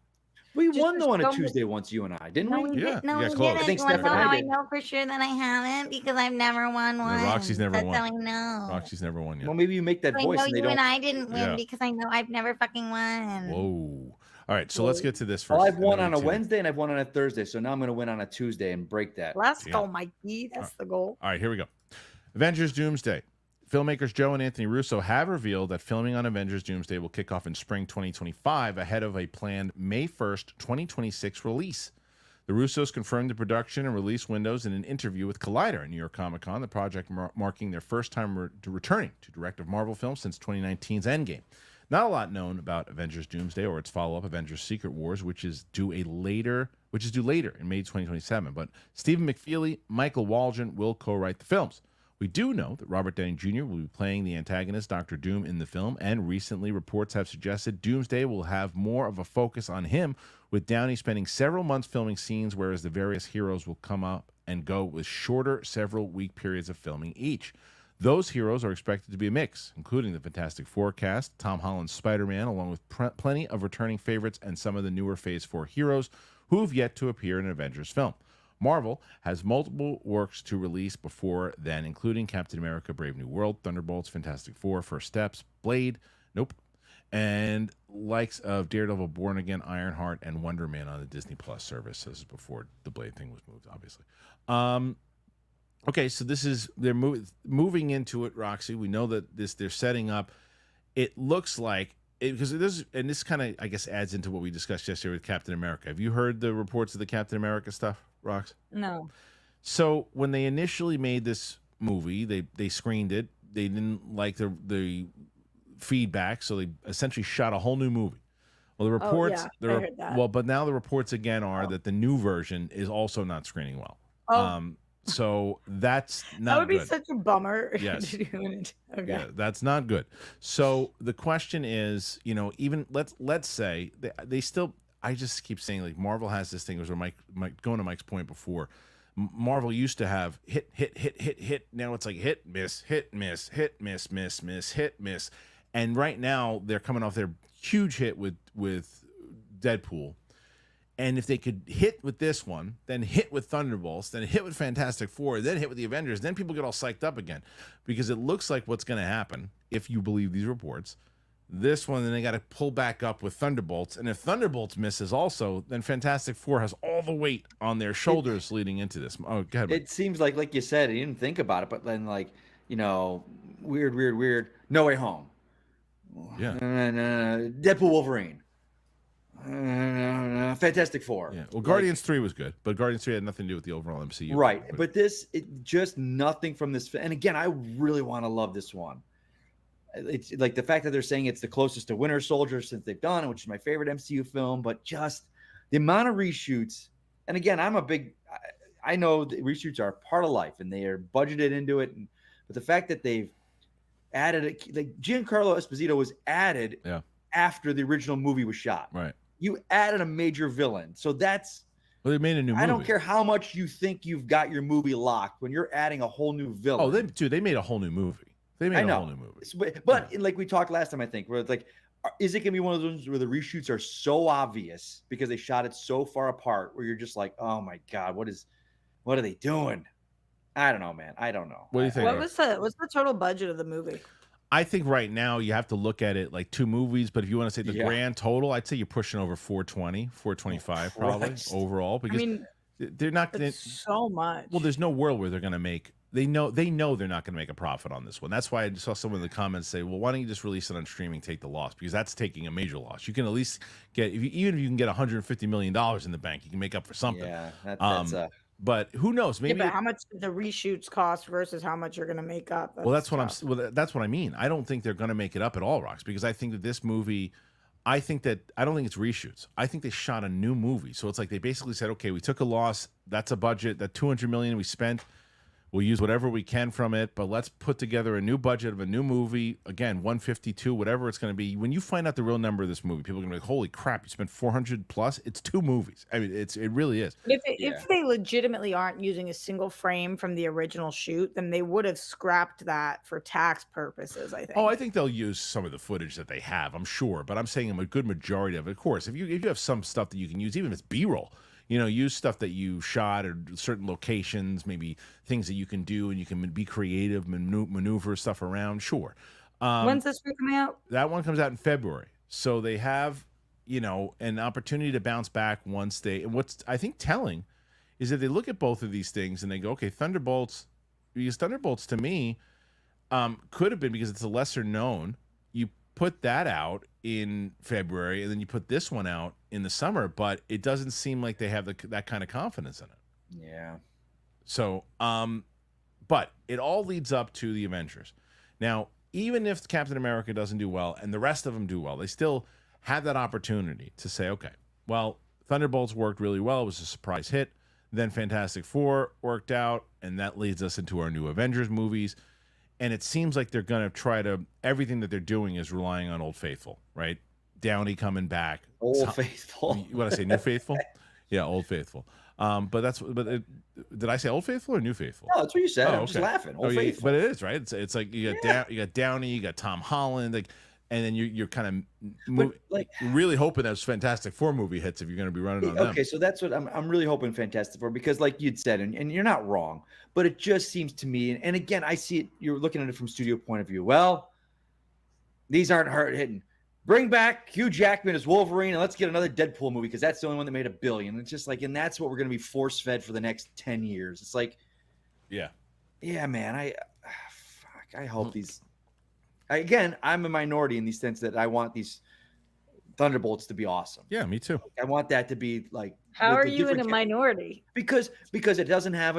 We Just won though on a some- Tuesday once, you and I, didn't No, we? we Yeah, didn't. No, you we guys close. didn't. I think You wanna Steph and know I how I did. know for sure that I haven't? Because I've never won one. Roxy's never That's won. how I know. Roxy's never won yet. Well, maybe you make that I voice know and they you don't. and I didn't win Yeah. because I know I've never fucking won. Whoa. All right, so let's get to this first. Well, I've won and on then a TV. Wednesday and I've won on a Thursday, so now I'm going to win on a Tuesday and break that. Let's Yeah. go, Mikey. That's the goal. All right, here we go. Avengers Doomsday. Filmmakers Joe and Anthony Russo have revealed that filming on Avengers Doomsday will kick off in spring 2025 ahead of a planned May 1st, 2026 release. The Russos confirmed the production and release windows in an interview with Collider at New York Comic Con, the project marking their first time returning to direct a Marvel film since 2019's Endgame. Not a lot known about Avengers Doomsday or its follow-up Avengers Secret Wars, which is due later in May 2027. But Stephen McFeely, Michael Waldron will co-write the films. We do know that Robert Downey Jr. will be playing the antagonist Dr. Doom in the film, and recently reports have suggested Doomsday will have more of a focus on him, with Downey spending several months filming scenes, whereas the various heroes will come up and go with shorter, several-week periods of filming each. Those heroes are expected to be a mix, including the Fantastic Four cast, Tom Holland's Spider-Man, along with plenty of returning favorites and some of the newer Phase 4 heroes who have yet to appear in an Avengers film. Marvel has multiple works to release before then, including Captain America, Brave New World, Thunderbolts, Fantastic Four, First Steps, Blade, and likes of Daredevil, Born Again, Ironheart, and Wonder Man on the Disney Plus service. This is before the Blade thing was moved, obviously. Okay, so they're moving into it, Roxy. We know that they're setting up. It looks like because this kind of, I guess, adds into what we discussed yesterday with Captain America. Have you heard the reports of the Captain America stuff, Rox? No. So when they initially made this movie, they screened it. They didn't like the feedback, so they essentially shot a whole new movie. Well, the reports, I heard that. but now the reports again are that the new version is also not screening well. Oh. So that's not That would be good. such a bummer. Yes. Okay. Yeah, that's not good. So the question is, even let's say they still. I just keep saying, like, Marvel has this thing. It was where Mike going to Mike's point before. Marvel used to have hit. Now it's like hit, miss, hit, miss, hit, miss, miss, miss, hit, miss. And right now they're coming off their huge hit with Deadpool. And if they could hit with this one, then hit with Thunderbolts, then hit with Fantastic Four, then hit with the Avengers, then people get all psyched up again. Because it looks like what's going to happen, if you believe these reports, this one, then they got to pull back up with Thunderbolts. And if Thunderbolts misses also, then Fantastic Four has all the weight on their shoulders leading into this. Oh, go ahead. It seems like you said, you didn't think about it, but then weird. No Way Home. Yeah. Deadpool, Wolverine. Fantastic Four. Yeah. Well, Guardians 3 was good, but Guardians 3 had nothing to do with the overall MCU. Right. But just nothing from this. And again, I really want to love this one. It's like the fact that they're saying it's the closest to Winter Soldier since they've done, which is my favorite MCU film, but just the amount of reshoots. And again, I know that reshoots are part of life and they are budgeted into it. But the fact that they've added it, like Giancarlo Esposito was added after the original movie was shot. Right. You added a major villain. So that's, well, they made a new movie. I don't care how much you think you've got your movie locked when you're adding a whole new villain. Oh, they made a whole new movie. They made a whole new movie. But like we talked last time, I think, where it's like, is it going to be one of those where the reshoots are so obvious because they shot it so far apart where you're just like, oh my God, what are they doing? I don't know, man. I don't know. What do you think? What's the total budget of the movie? I think right now you have to look at it like two movies, but if you want to say the grand total, I'd say you're pushing over 420, 425 probably overall. Because They're not. That's so much. Well, there's no world where they're going to make. They know they're not going to make a profit on this one. That's why I saw someone in the comments say, "Well, why don't you just release it on streaming, take the loss?" Because that's taking a major loss. You can at least get, even if you can get $150 million in the bank, you can make up for something. Yeah, that's But who knows? Maybe. Yeah, but how much the reshoots cost versus how much you're going to make up? That's what I mean. I don't think they're going to make it up at all, Rox, because I think that this movie. I don't think it's reshoots. I think they shot a new movie. So it's like they basically said, okay, we took a loss. That's a budget. That $200 million we spent. We'll use whatever we can from it, but let's put together a new budget of a new movie. Again, 152, whatever it's going to be. When you find out the real number of this movie, people are going to be like, holy crap, you spent 400 plus? It's 2 movies. I mean, it really is. If they legitimately aren't using a single frame from the original shoot, then they would have scrapped that for tax purposes, I think. Oh, I think they'll use some of the footage that they have, I'm sure. But I'm saying a good majority of it. Of course, if you have some stuff that you can use, even if it's B-roll, use stuff that you shot or certain locations, maybe things that you can do, and you can be creative, maneuver stuff around. Sure. When's this one coming out? That one comes out in February. So they have, an opportunity to bounce back once and what's I think telling is that they look at both of these things and they go, okay, Thunderbolts, because Thunderbolts to me could have been, because it's a lesser known, you put that out in February and then you put this one out in the summer, but it doesn't seem like they have that kind of confidence in it. Yeah. So, but it all leads up to the Avengers. Now, even if Captain America doesn't do well and the rest of them do well, they still have that opportunity to say, okay, well, Thunderbolts worked really well. It was a surprise hit. Then Fantastic Four worked out, and that leads us into our new Avengers movies. And it seems like they're going to try to, everything that they're doing is relying on Old Faithful, right? Downey coming back. Old Faithful. What did I say, New Faithful? Yeah, Old Faithful. Did I say Old Faithful or New Faithful? No, that's what you said. I'm just laughing. Old Faithful. But it is, right? It's like you got Downey, you got Tom Holland, and then you're kind of really hoping those Fantastic Four movie hits if you're going to be running on them. Okay, so that's what I'm really hoping Fantastic Four, because like you'd said, and you're not wrong, but it just seems to me, and again, I see it, you're looking at it from studio point of view. Well, these aren't hard hitting. Bring back Hugh Jackman as Wolverine, and let's get another Deadpool movie, because that's the only one that made $1 billion. It's just like, and that's what we're going to be force fed for the next 10 years. It's like, yeah, man, I hope these. Again, I'm a minority in the sense that I want these Thunderbolts to be awesome. Yeah, me too. I want that to be like. How are you in a minority? Because it doesn't have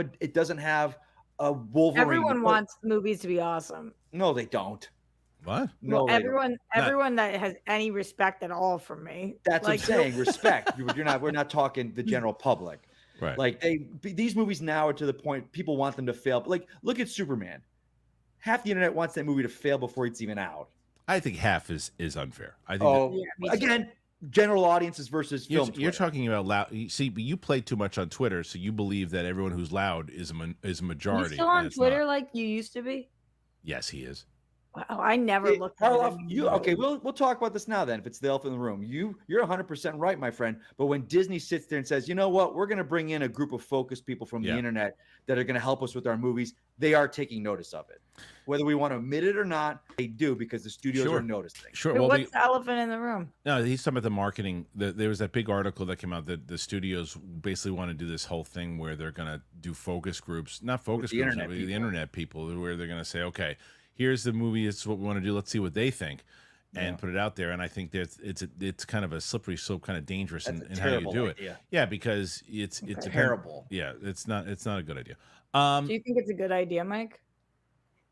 a Wolverine. Everyone wants movies to be awesome. No, they don't. What? No, well, everyone that has any respect at all for me. That's what I'm saying. Respect. We're not talking the general public. Right. Like these movies now are to the point people want them to fail. But like, look at Superman. Half the internet wants that movie to fail before it's even out. I think half is unfair. I think. Again, general audiences versus film. You're talking about loud. See, but you play too much on Twitter, so you believe that everyone who's loud is a majority. You still on Twitter like you used to be? Yes, he is. Wow, I never looked at it. Okay, we'll talk about this now then, if it's the elephant in the room. You're 100% right, my friend. But when Disney sits there and says, you know what, we're going to bring in a group of focused people from the internet that are going to help us with our movies, they are taking notice of it. Whether we want to admit it or not, they do, because the studios are noticing. Sure. Well, what's the elephant in the room? No, he's talking about the marketing. There was that big article that came out that the studios basically want to do this whole thing where they're going to do focus groups, not focus groups, but the internet people, where they're going to say, okay, here's the movie. It's what we want to do. Let's see what they think, and put it out there. And I think that it's kind of a slippery slope, kind of dangerous in how you do it. Yeah, because it's terrible. Yeah, it's not a good idea. Do you think it's a good idea, Mike?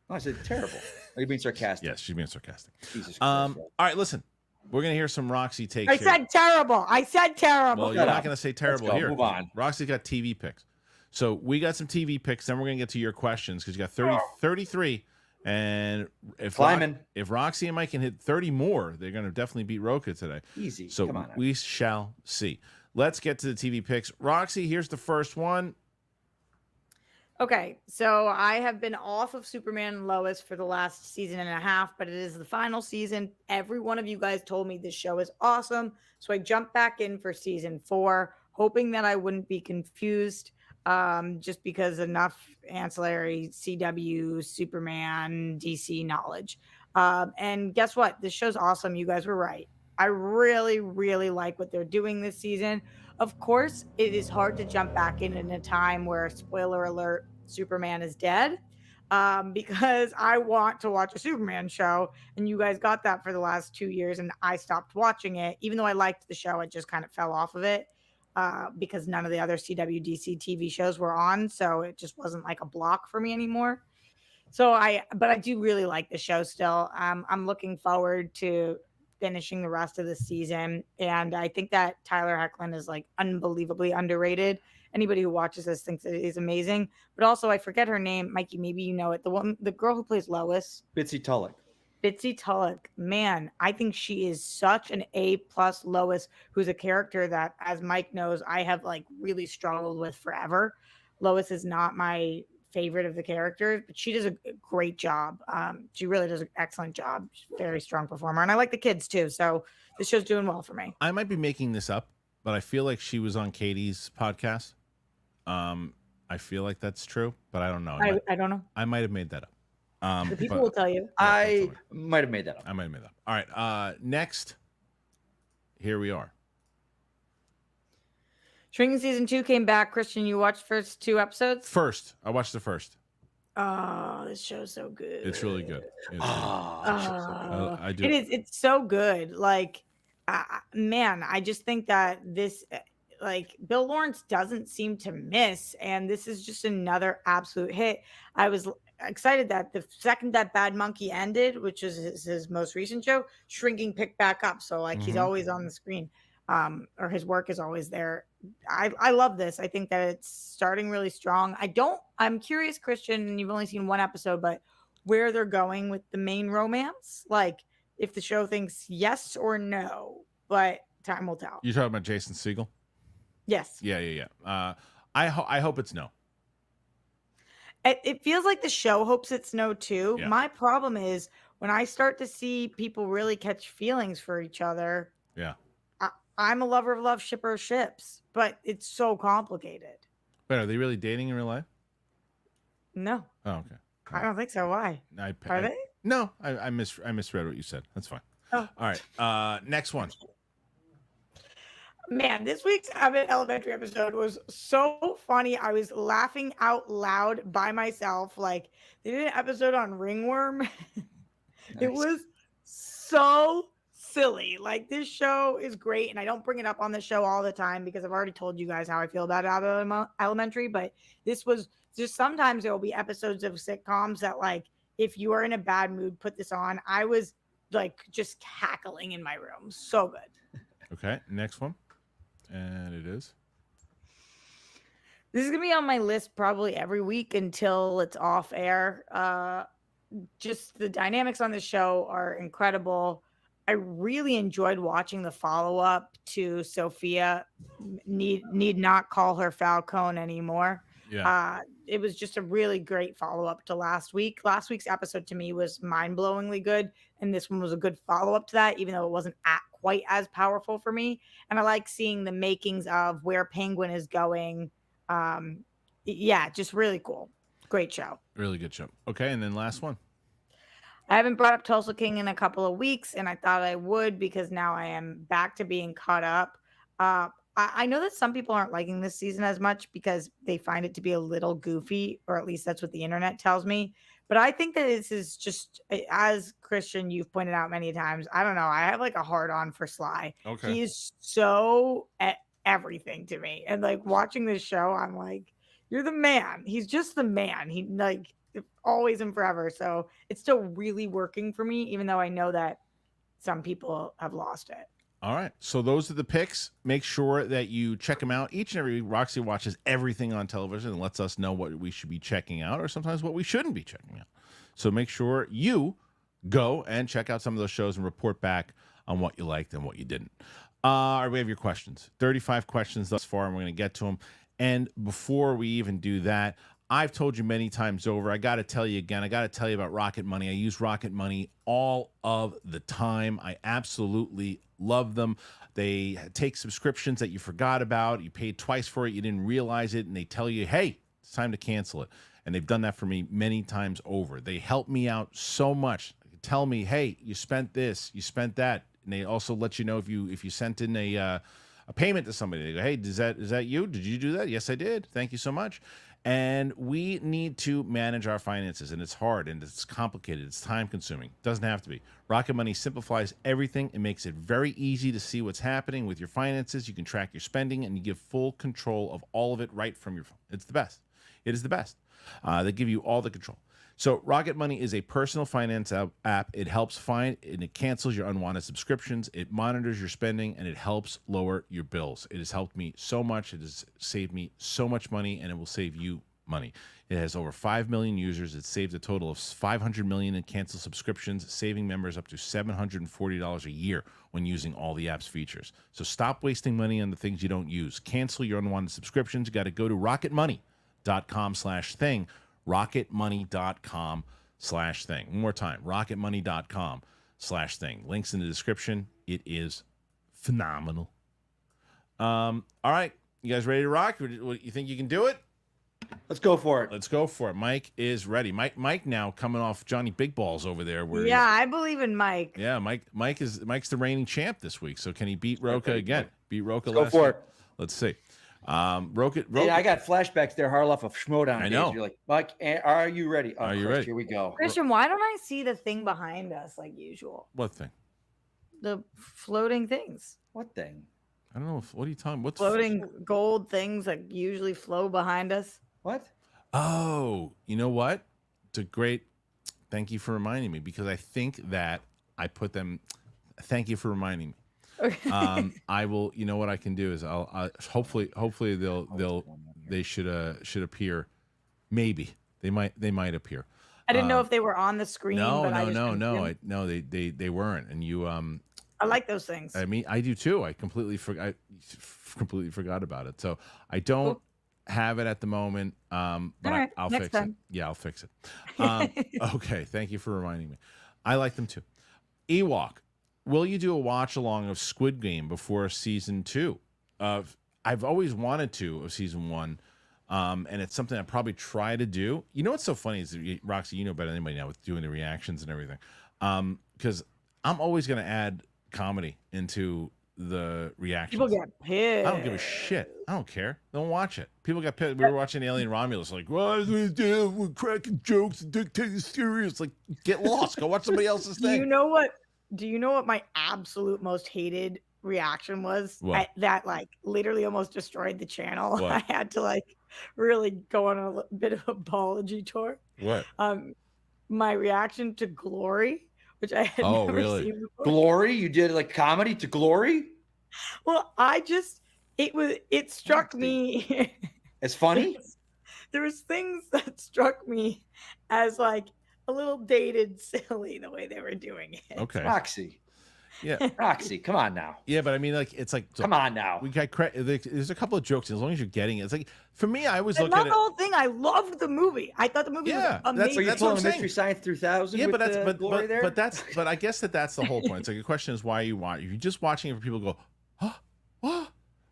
No, I said terrible. Are you being sarcastic? Yes, she's being sarcastic. Jesus Christ, all right, listen. We're gonna hear some Roxy takes. I said terrible. Well, you're not gonna say terrible here. Move on. Roxy's got TV picks. So we got some TV picks. Then we're gonna get to your questions, because you got 33. And if Roxy and Mike can hit 30 more, they're going to definitely beat Roka today. Easy. So come on. We shall see. Let's get to the TV picks. Roxy, here's the first one. Okay, so I have been off of Superman and Lois for the last season and a half, but it is the final season. Every one of you guys told me this show is awesome. So I jumped back in for season 4, hoping that I wouldn't be confused. Just because enough ancillary CW, Superman, DC knowledge. And guess what? This show's awesome. You guys were right. I really, really like what they're doing this season. Of course, it is hard to jump back in a time where, spoiler alert, Superman is dead. Because I want to watch a Superman show, and you guys got that for the last 2 years, and I stopped watching it. Even though I liked the show, I just kind of fell off of it because none of the other CWDC TV shows were on, so it just wasn't like a block for me anymore. But I do really like the show still. I'm looking forward to finishing the rest of the season, and I think that Tyler Hoechlin is like unbelievably underrated. Anybody who watches this thinks it is amazing, but also I forget her name, Mikey. Maybe you know it. The girl who plays Lois, Bitsy Tulloch. Bitsy Tulloch. Man, I think she is such an A+ Lois, who's a character that, as Mike knows, I have like really struggled with forever. Lois is not my favorite of the characters, but she does a great job. She really does an excellent job. She's a very strong performer, and I like the kids too. So this show's doing well for me. I might be making this up, but I feel like she was on Katie's podcast. I feel like that's true, but I don't know. I don't know. I might have made that up. The people will tell you. I might have made that up. I might have made that up. All right. Next, here we are. Shrinking season 2 came back. Kristian, you watched first 2 episodes? I watched the first. Oh, this show's so good. It's really good. I do. It is. It's so good. Like, man, I just think that this, like, Bill Lawrence doesn't seem to miss, and this is just another absolute hit. I was excited that the second that Bad Monkey ended, which is his most recent show, Shrinking picked back up. So, like, he's always on the screen, or his work is always there. I love this. I think that it's starting really strong. I'm curious, Kristian, and you've only seen 1 episode, but where they're going with the main romance, like if the show thinks yes or no, but time will tell. You're talking about Jason Segel? Yes. Yeah. I hope it's no. It feels like the show hopes it's no too. Yeah. My problem is when I start to see people really catch feelings for each other. Yeah. I'm a lover of love, shipper of ships, but it's so complicated. Wait, are they really dating in real life? No. Oh, okay. I don't think so. Why? Are they? No, I misread what you said. That's fine. Oh. All right. Next one. Man, this week's Abbott Elementary episode was so funny. I was laughing out loud by myself. Like, they did an episode on ringworm. Nice. It was so silly. Like, this show is great, and I don't bring it up on the show all the time because I've already told you guys how I feel about Abbott Elementary, but this was just, sometimes there will be episodes of sitcoms that, like, if you are in a bad mood, put this on. I was, like, just cackling in my room. So good. Okay, next one. And it is. This is going to be on my list probably every week until it's off air. Just the dynamics on the show are incredible. I really enjoyed watching the follow-up to Sophia need not call her Falcone anymore. Yeah. It was just a really great follow-up to last week. Last week's episode to me was mind-blowingly good, and this one was a good follow-up to that, even though it wasn't quite as powerful for me. And I like seeing the makings of where Penguin is going. Yeah, just really cool. Great show. Really good show. Okay, and then last one. I haven't brought up Tulsa King in a couple of weeks, and I thought I would because now I am back to being caught up. I know that some people aren't liking this season as much because they find it to be a little goofy, or at least that's what the internet tells me. But I think that this is just, as Kristian, you've pointed out many times, I don't know, I have like a hard on for Sly. Okay. He is so everything to me. And like watching this show, I'm like, you're the man. He's just the man. He like always and forever. So it's still really working for me, even though I know that some people have lost it. All right. So those are the picks. Make sure that you check them out. Each and every week, Roxy watches everything on television and lets us know what we should be checking out or sometimes what we shouldn't be checking out. So make sure you go and check out some of those shows and report back on what you liked and what you didn't. We have your questions. 35 questions thus far, and we're going to get to them. And before we even do that, I've told you many times over, I got to tell you again, I got to tell you about Rocket Money. I use Rocket Money all of the time. I absolutely love them. They take subscriptions that you forgot about. You paid twice for it. You didn't realize it. And they tell you, hey, it's time to cancel it. And they've done that for me many times over. They help me out so much. They tell me, hey, you spent this, you spent that. And they also let you know if you sent in a a payment to somebody. They go, hey, is that you? Did you do that? Yes, I did. Thank you so much. And we need to manage our finances, and it's hard, and it's complicated. It's time-consuming. Doesn't have to be. Rocket Money simplifies everything. It makes it very easy to see what's happening with your finances. You can track your spending, and you give full control of all of it right from your phone. It's the best. It is the best. They give you all the control. So Rocket Money is a personal finance app. It helps find and it cancels your unwanted subscriptions. It monitors your spending, and it helps lower your bills. It has helped me so much. It has saved me so much money, and it will save you money. It has over 5 million users. It saved a total of 500 million in canceled subscriptions, saving members up to $740 a year when using all the app's features. So stop wasting money on the things you don't use. Cancel your unwanted subscriptions. You got to go to rocketmoney.com/thing. rocketmoney.com/thing. One more time, rocketmoney.com/thing. Links in the description. It is phenomenal. All right, you guys ready to rock? You think you can do it? Let's go for it. Let's go for it. Mike is ready. Mike now coming off Johnny Big Balls over there. Yeah, I believe in Mike. Yeah, Mike's the reigning champ this week. So can he beat Roca again? Beat Roca last week? Go for it. Let's see. Roca. Hey, I got flashbacks there, Harloff, of Schmodown. I know. Days. You're like, Mike, are you ready? Oh, are you ready? Here we go. Kristian, why don't I see the thing behind us like usual? What thing? The floating things. What thing? I don't know. What are you talking? What's floating gold things that usually flow behind us? What? Oh, you know what? It's a great. Thank you for reminding me, because I think that I put them. Thank you for reminding me. Okay. I will. You know what I can do is I'll hopefully they should appear. Maybe they might appear. I didn't know if they were on the screen. No. They weren't. And you I like those things. I mean, I do too. I completely forgot about it. So I don't have it at the moment. But right, I'll next fix time. it. Yeah, I'll fix it. Okay. Thank you for reminding me. I like them too. Ewok, will you do a watch along of Squid Game before season 2? I've always wanted to of season 1. And it's something I probably try to do. You know what's so funny is, Roxy, you know better than anybody now with doing the reactions and everything. Because I'm always going to add comedy into the reactions. People get pissed. I don't give a shit. I don't care. Don't watch it. People got pissed. We were watching Alien Romulus, like, we're cracking jokes and taking it serious. Like, get lost. Go watch somebody else's thing. Do you know what my absolute most hated reaction was? That like literally almost destroyed the channel. What? I had to like really go on a bit of apology tour. What? My reaction to Glory, which I had never really? seen before. Glory? You did like comedy to Glory? Well, it struck me. It's funny? There was things that struck me as like a little dated, silly the way they were doing it. Okay. Roxy. Yeah. Roxy, come on now. Yeah, but I mean, like, it's like, come on now. We got there's a couple of jokes, as long as you're getting it. It's like, for me, I was looking not at the whole thing. I loved the movie. I thought the movie was amazing. That's what I'm saying. Mystery Science 3000. Yeah, with Glory there. But I guess that's the whole point. It's like, the question is why you watch. If you're just watching it for people to go, what?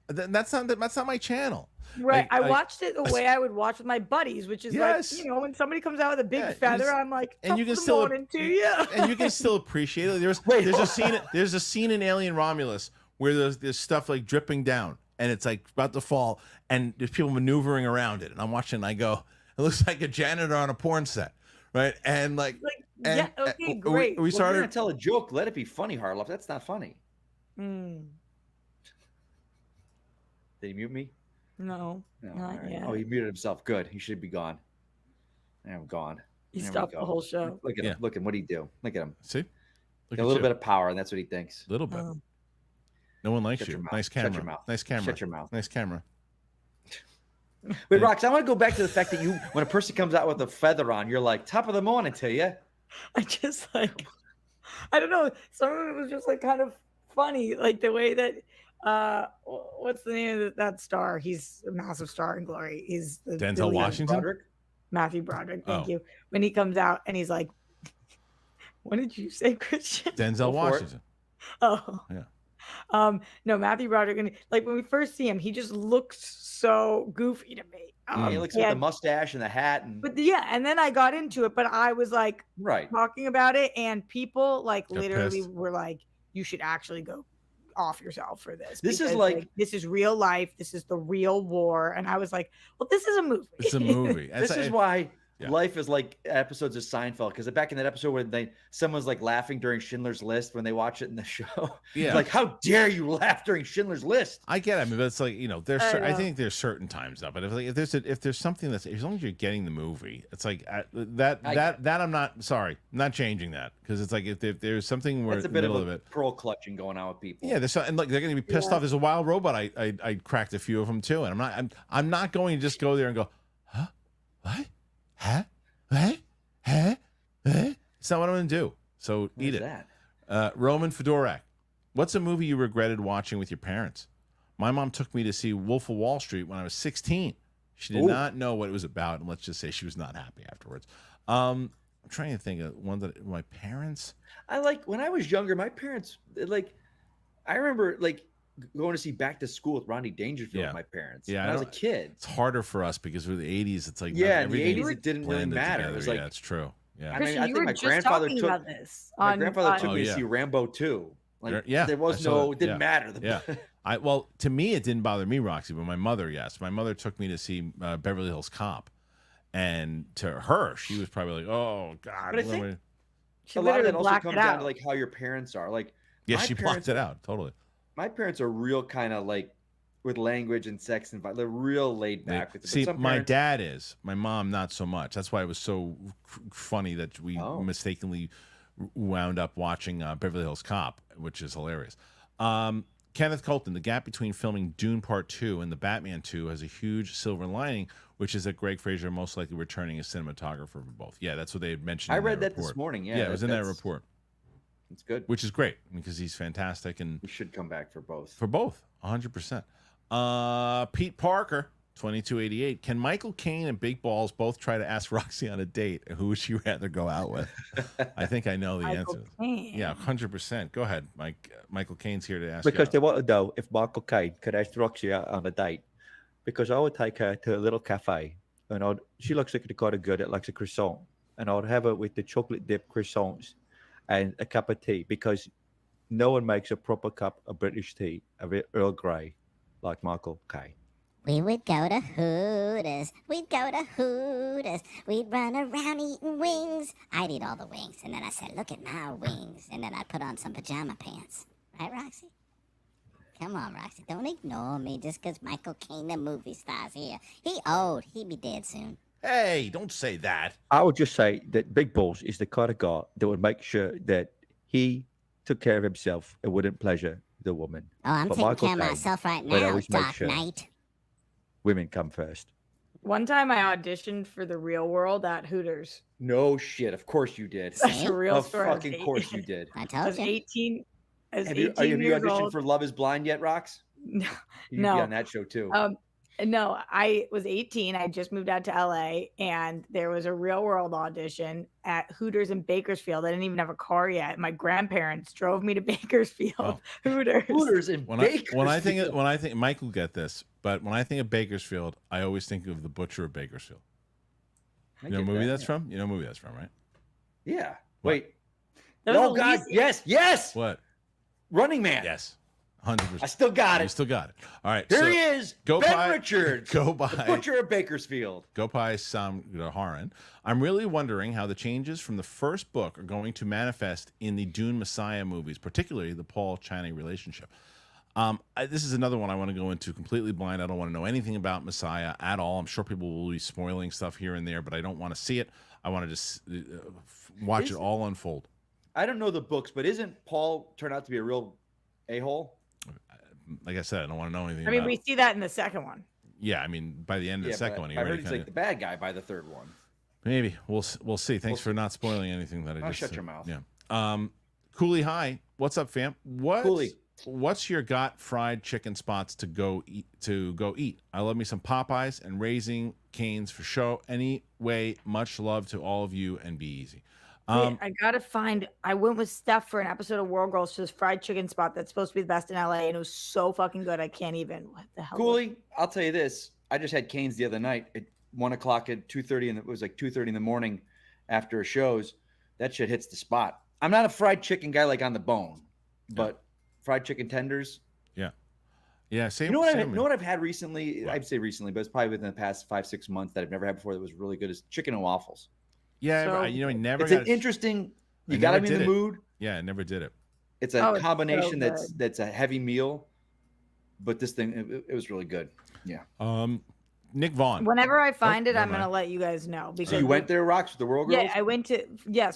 That's not my channel. Right. I watched it the way I would watch with my buddies, which is like, when somebody comes out with a big feather, I'm like, and you can still and you can still appreciate it. There's a scene in Alien Romulus where there's stuff like dripping down and it's like about to fall, and there's people maneuvering around it, and I'm watching and I go, it looks like a janitor on a porn set, right? And okay, great. We started to tell a joke. Let it be funny, Harloff. That's not funny. Mm. Did he mute me? No, not yet. Oh, he muted himself. Good. He should be gone. I'm gone. He stopped the whole show. Look at him. Look at him. What did he do? Look at him. See? A little bit of power, and that's what he thinks. A little bit. No one likes you. Nice camera. Shut your mouth. Nice camera. Shut your mouth. Nice camera. Wait, Rox, I want to go back to the fact that when a person comes out with a feather on, you're like, top of the morning to you. I just like, I don't know. Some of it was just like kind of funny, like the way that what's the name of that star? He's a massive star in Glory. He's the Denzel Washington. Matthew Broderick. Thank you. When he comes out and he's like, what did you say, Kristian? Denzel Washington. Oh yeah. No, Matthew Broderick. And like when we first see him, he just looks so goofy to me. He looks with the mustache and the hat. And then I got into it, but I was like talking about it, and people like literally were like, you should actually go off yourself for this. This is because, like this is real life. This is the real war. And I was like, well, this is a movie. It's a movie. this is why life is like episodes of Seinfeld. Because back in that episode where someone's like laughing during Schindler's List when they watch it in the show. Yeah. It's like, how dare you laugh during Schindler's List? I get it. I mean, but it's like, I think there's certain times though. But if there's something that's, as long as you're getting the movie, it's like that I'm not changing that, because it's like if there's something where it's a bit of a pearl clutching going on with people. Yeah, and like they're going to be pissed off. There's a wild robot. I cracked a few of them too, and I'm not going to just go there and go, huh, what, huh, what, huh, huh? It's not what I'm going to do. So eat it. Roman Fedorak, what's a movie you regretted watching with your parents? My mom took me to see Wolf of Wall Street when I was 16. She did not know what it was about, and let's just say she was not happy afterwards. I'm trying to think of one that my parents. When I was younger, my parents I remember going to see Back to School with Rodney Dangerfield with my parents. Yeah, when I was a kid. It's harder for us because with the 80s, it's like in the 80s it didn't really matter. Together. It was like, it's true. Yeah, I mean, I think my grandfather took me to see Rambo 2. There was it didn't matter. Well, to me, it didn't bother me, Roxy, but my mother, yes. My mother took me to see Beverly Hills Cop, and to her, she was probably like, "Oh God." But I think a lot of that also comes down to how your parents are. She blocked it out totally. My parents are real kind of with language and sex and they're real laid back with it. See, my dad is. My mom, not so much. That's why it was so funny that we mistakenly wound up watching Beverly Hills Cop, which is hilarious. Kenneth Colton, the gap between filming Dune Part 2 and The Batman 2 has a huge silver lining, which is that Greg Fraser most likely returning as cinematographer for both. Yeah, that's what they had mentioned. I read that this morning. Yeah, it was in that report. It's good. Which is great because he's fantastic, and he should come back for both. For both, 100%. Pete Parker, 2288. Can Michael Caine and Big Balls both try to ask Roxy on a date? Who would she rather go out with? I think I know the answer. Yeah, 100%. Go ahead, Mike. Michael Caine's here to ask. Because they want to know if Michael Caine could ask Roxy out on a date. Because I would take her to a little cafe, and she looks like the kind of girl that likes a croissant, and I'd have her with the chocolate dipped croissants and a cup of tea, because no one makes a proper cup of British tea, a bit Earl Grey, like Michael Caine. We would go to Hooters. We'd go to Hooters. We'd run around eating wings. I'd eat all the wings, and then I said, look at my wings. And then I'd put on some pajama pants. Right, Roxy? Come on, Roxy. Don't ignore me just because Michael Caine, the movie star's here. He old. He'd be dead soon. Hey, don't say that. I would just say that Big Balls is the kind of guy that would make sure that he took care of himself and wouldn't pleasure the woman. Oh, I'm taking care of myself right now, Dark Knight. Women come first. One time I auditioned for The Real World at Hooters. No shit. Of course you did. That's a real story. Fucking course you did. I told you. 18. Have you auditioned for Love is Blind yet, Rox? No. You'd be on that show too. No, I was 18. I just moved out to LA, and there was a Real World audition at Hooters in Bakersfield. I didn't even have a car yet. My grandparents drove me to Bakersfield. Hooters in Bakersfield. When I think Mike will get this, but when I think of Bakersfield, I always think of The Butcher of Bakersfield. You know what movie that's from? You know what movie that's from, right? Yeah. Wait. Oh God! Yes. What? Running Man. Yes. 100%. I still got it. You still got it. All right. There he is. Ben Richards. Go by. The Butcher of Bakersfield. Go by Sam Haran. I'm really wondering how the changes from the first book are going to manifest in the Dune Messiah movies, particularly the Paul Chani relationship. This is another one I want to go into completely blind. I don't want to know anything about Messiah at all. I'm sure people will be spoiling stuff here and there, but I don't want to see it. I want to just watch it all unfold. I don't know the books, but isn't Paul turned out to be a real a-hole? Like I said, I don't want to know anything. I mean, we see that in the second one. Yeah, I mean, by the end of the second one, I heard he's like the bad guy by the third one. Maybe we'll see. Thanks for not spoiling anything that I just shut your mouth. Yeah. Cooley, hi. What's up, fam? What's your got fried chicken spots to go eat? I love me some Popeyes and Raising Cane's for show. Anyway, much love to all of you, and be easy. I gotta find. I went with Steph for an episode of World Girls to this fried chicken spot that's supposed to be the best in LA, and it was so fucking good. I can't even. What the hell? Cooley, I'll tell you this. I just had Cane's the other night at 1 o'clock at 2:30, and it was like 2:30 in the morning after shows. That shit hits the spot. I'm not a fried chicken guy like on the bone, but fried chicken tenders. Yeah, same. You know what? same. You know what I've had recently? What? I'd say recently, but it's probably within the past 5-6 months that I've never had before. That was really good. Is chicken and waffles. Yeah, So- I never. It's got an interesting. I You got to never be in did the it. mood. Yeah, I never did it. It's a Oh, it's so combination good. that's a heavy meal, but this thing it was really good. Yeah. Nick Vaughn. Whenever I find it, never I'm gonna mind. let you guys know because So you went there, Rocks, with the World Girls? Yeah, I went to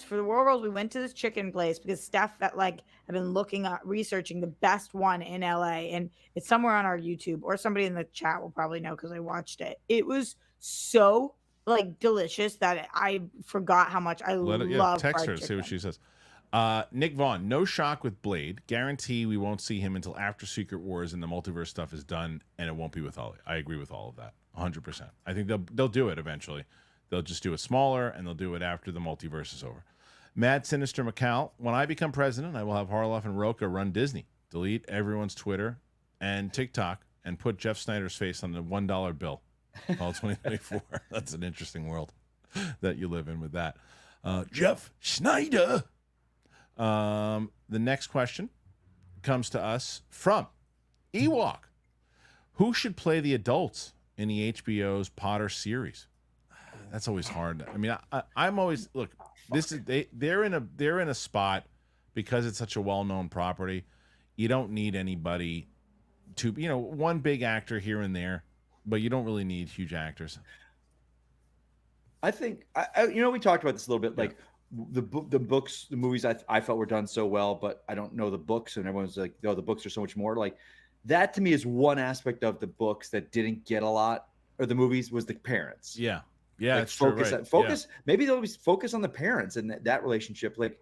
for the World Girls. We went to this chicken place because Steph that I've been looking at researching the best one in LA, and it's somewhere on our YouTube or somebody in the chat will probably know because I watched it. It was so delicious that I forgot how much I love. Text fried her, see what chicken. she says. Nick Vaughn, no shock with Blade. Guarantee we won't see him until after Secret Wars and the multiverse stuff is done, and it won't be with Ollie. I agree with all of that, 100%. I think they'll do it eventually. They'll just do it smaller, and they'll do it after the multiverse is over. Mad Sinister McCall, when I become president, I will have Harloff and Rocha run Disney, delete everyone's Twitter and TikTok, and put Jeff Snyder's face on the $1 bill. All 2024. That's an interesting world that you live in with that. Jeff Snyder. The next question comes to us from Ewok. Who should play the adults in the HBO's Potter series? That's always hard. I mean, I'm always look. This is they're in a spot because it's such a well-known property. You don't need anybody to one big actor here and there, but you don't really need huge actors. I think we talked about this a little bit. Like the books, the movies, I felt were done so well, but I don't know the books, and everyone's like, "No, the books are so much more." Like that to me is one aspect of the books that didn't get a lot, or the movies was the parents. Yeah, Like focus. Maybe they'll focus on the parents and that relationship. Like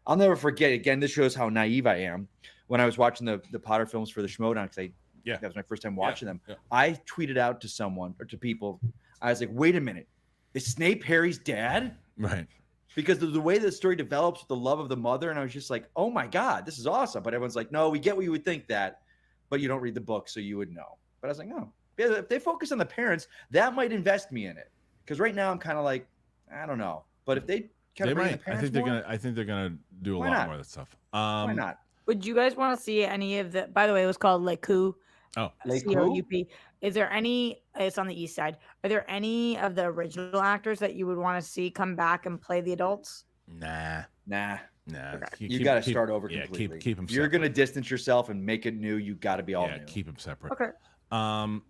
I'll never forget. Again, this shows how naive I am. When I was watching the Potter films for the Schmodown, because that was my first time watching them. Yeah. I tweeted out to someone or to people. I was like, "Wait a minute, is Snape Harry's dad?" Right. Because of the way the story develops with the love of the mother, and I was just like, "Oh my god, this is awesome!" But everyone's like, "No, we get what you would think that, but you don't read the book, so you would know." But I was like, "No, if they focus on the parents, that might invest me in it." Because right now I'm kind of like, I don't know. But if they kind of bring the parents I think they're gonna do a Why lot not? more of that stuff. why not? Would you guys want to see any of the? By the way, it was called Le Coup. Oh, Like COUP. Is there any? It's on the east side. Are there any of the original actors that you would want to see come back and play the adults? nah. Okay. Keep- You got to keep- start over yeah, completely. keep them. If you're going to distance yourself and make it new, you got to be all new. Keep them separate. Okay.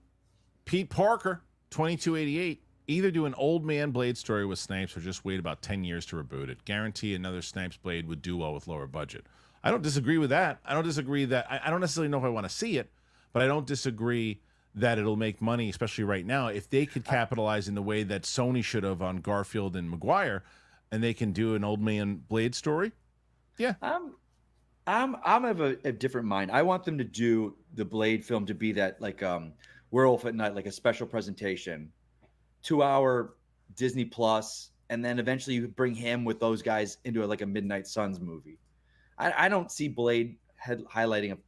Pete Parker, 2288. Either do an old man Blade story with Snipes or just wait about 10 years to reboot it. Guarantee another Snipes Blade would do well with lower budget. I don't disagree with that. I don't disagree that I don't necessarily know if I want to see it, but I don't disagree that it'll make money, especially right now. If they could capitalize in the way that Sony should have on Garfield and Maguire, and they can do an old man Blade story, yeah. I'm of a different mind. I want them to do the Blade film to be that like Werewolf at Night, like a special presentation, 2-hour Disney Plus, and then eventually you bring him with those guys into like a Midnight Suns movie. I don't see Blade highlighting a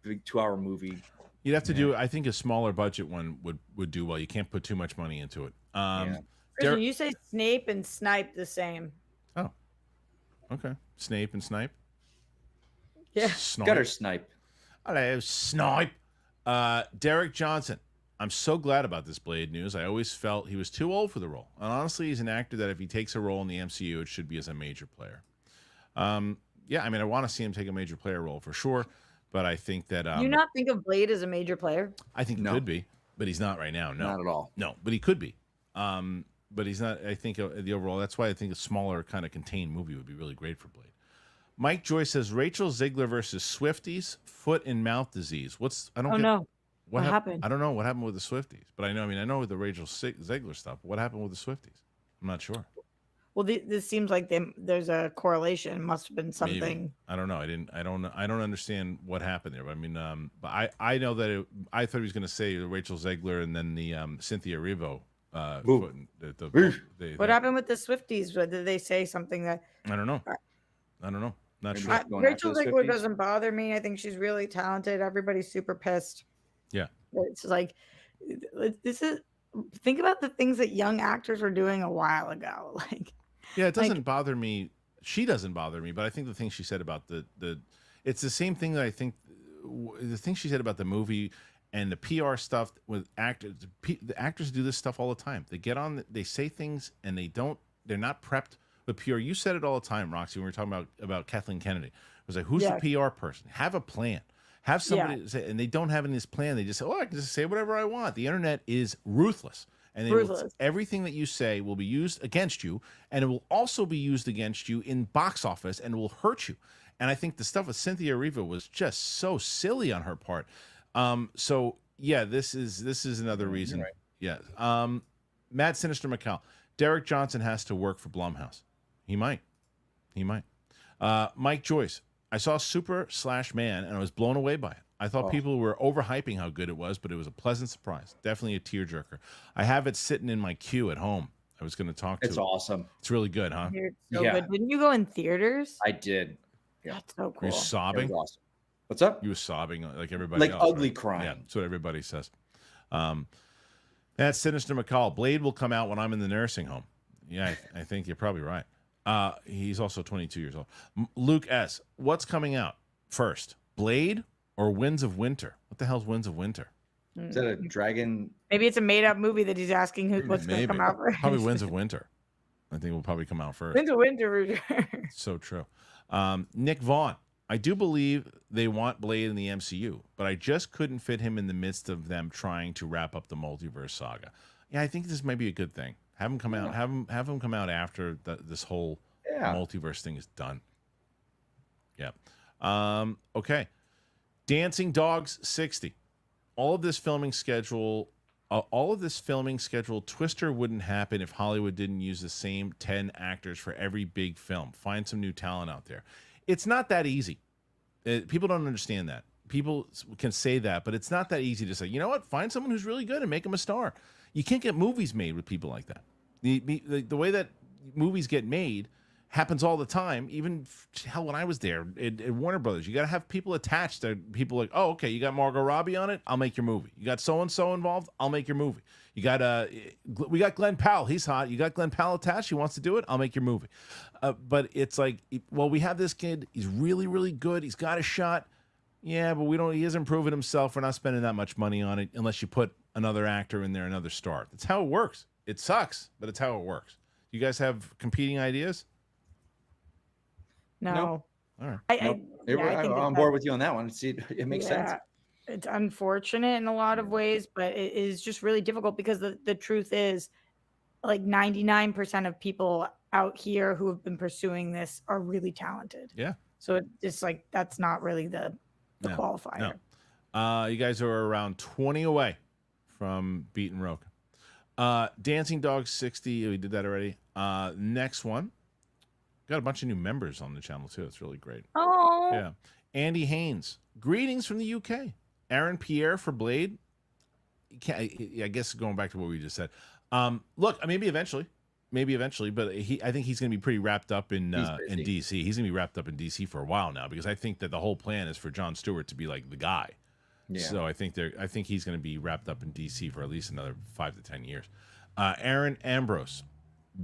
big 2-hour movie. You'd have to do, I think, a smaller budget one would do well. You can't put too much money into it. Kristian, you say Snape and Snipe the same. Oh, okay. Snape and Snipe. Yeah. Gutter Snipe. Hello, Snipe. Derek Johnson. I'm so glad about this Blade news. I always felt he was too old for the role. And honestly, he's an actor that if he takes a role in the MCU, it should be as a major player. Yeah, I mean, I want to see him take a major player role for sure. But I think that... Do you not think of Blade as a major player? I think he could be, but he's not right now. No. Not at all. No, but he could be. But he's not, I think, the overall... That's why I think a smaller kind of contained movie would be really great for Blade. Mike Joyce says, Rachel Ziegler versus Swifties, foot and mouth disease. No. What happened? I don't know what happened with the Swifties. But I know with the Rachel Ziegler stuff. What happened with the Swifties? I'm not sure. Well, this seems like there's a correlation. It must have been something. Maybe. I don't know. I don't understand what happened there. But I mean, but I know that I thought he was going to say Rachel Ziegler and then the Cynthia Erivo. What happened with the Swifties? Did they say something that? I don't know. Not sure. Rachel Ziegler doesn't bother me. I think she's really talented. Everybody's super pissed. Yeah. It's like think about the things that young actors were doing a while ago. Like. Yeah, it doesn't bother me. She doesn't bother me, but I think the thing she said about It's the same thing that I think the thing she said about the movie and the PR stuff with actors. The actors do this stuff all the time. They get on, they say things, and they're not prepped with PR. You said it all the time, Roxy, when we were talking about Kathleen Kennedy. It was like, who's the PR person? Have a plan. Have somebody say, and they don't have this plan. They just say, oh, I can just say whatever I want. The internet is ruthless. And everything that you say will be used against you, and it will also be used against you in box office, and it will hurt you. And I think the stuff with Cynthia Erivo was just so silly on her part. So yeah, this is another reason. Right. Yeah. Mad Sinister McCall. Derek Johnson has to work for Blumhouse. He might. Mike Joyce. I saw Super/Man and I was blown away by it. I thought people were overhyping how good it was, but it was a pleasant surprise. Definitely a tearjerker. I have it sitting in my queue at home. I was going to talk to it. It's awesome. It's really good, huh? It's so good. Didn't you go in theaters? I did. Yeah. That's so cool. Were you sobbing? Awesome. What's up? You were sobbing like everybody like else. Ugly right? crying. Yeah, that's what everybody says. That's Sinister McCall. Blade will come out when I'm in the nursing home. Yeah, I think you're probably right. He's also 22 years old. Luke S. What's coming out first, Blade or Winds of Winter? What the hell's Winds of Winter? Is that a dragon? Maybe it's a made-up movie that he's asking what's going to come out first. Probably Winds of Winter. I think will probably come out first. Winds of Winter. So true. Nick Vaughn. I do believe they want Blade in the MCU, but I just couldn't fit him in the midst of them trying to wrap up the multiverse saga. Yeah, I think this might be a good thing. Have him come out. Have him come out after this whole multiverse thing is done. Yeah. Okay. Dancing Dogs 60. All of this filming schedule, Twister wouldn't happen if Hollywood didn't use the same 10 actors for every big film. Find some new talent out there. It's not that easy. People don't understand that. People can say that, but it's not that easy to say, you know what? Find someone who's really good and make them a star. You can't get movies made with people like that. The way that movies get made happens all the time. Even hell, when I was there at Warner Brothers, you got to have people attached to people like, oh, okay, you got Margot Robbie on it, I'll make your movie. You got so and so involved, I'll make your movie. You got we got Glenn Powell, he's hot. You got Glenn Powell attached, he wants to do it, I'll make your movie. But it's like, well, we have this kid, he's really, really good, he's got a shot. Yeah, but he hasn't proven himself. We're not spending that much money on it unless you put another actor in there, another star. That's how it works. It sucks, but it's how it works. You guys have competing ideas? No. All right. I'm on board with you on that one. See, it makes sense. It's unfortunate in a lot of ways, but it is just really difficult because the truth is, like 99% of people out here who have been pursuing this are really talented. Yeah. So it's like that's not really the qualifier. No. You guys are around 20 away from beating Roke. Dancing Dogs 60. We did that already. Next one. Got a bunch of new members on the channel too. It's really great. Oh. Yeah. Andy Haynes. Greetings from the UK. Aaron Pierre for Blade. I guess going back to what we just said. Look, maybe eventually, but I think he's going to be pretty wrapped up in DC. He's going to be wrapped up in DC for a while now because I think that the whole plan is for Jon Stewart to be like the guy. Yeah. So I think he's going to be wrapped up in DC for at least another 5 to 10 years. Aaron Ambrose.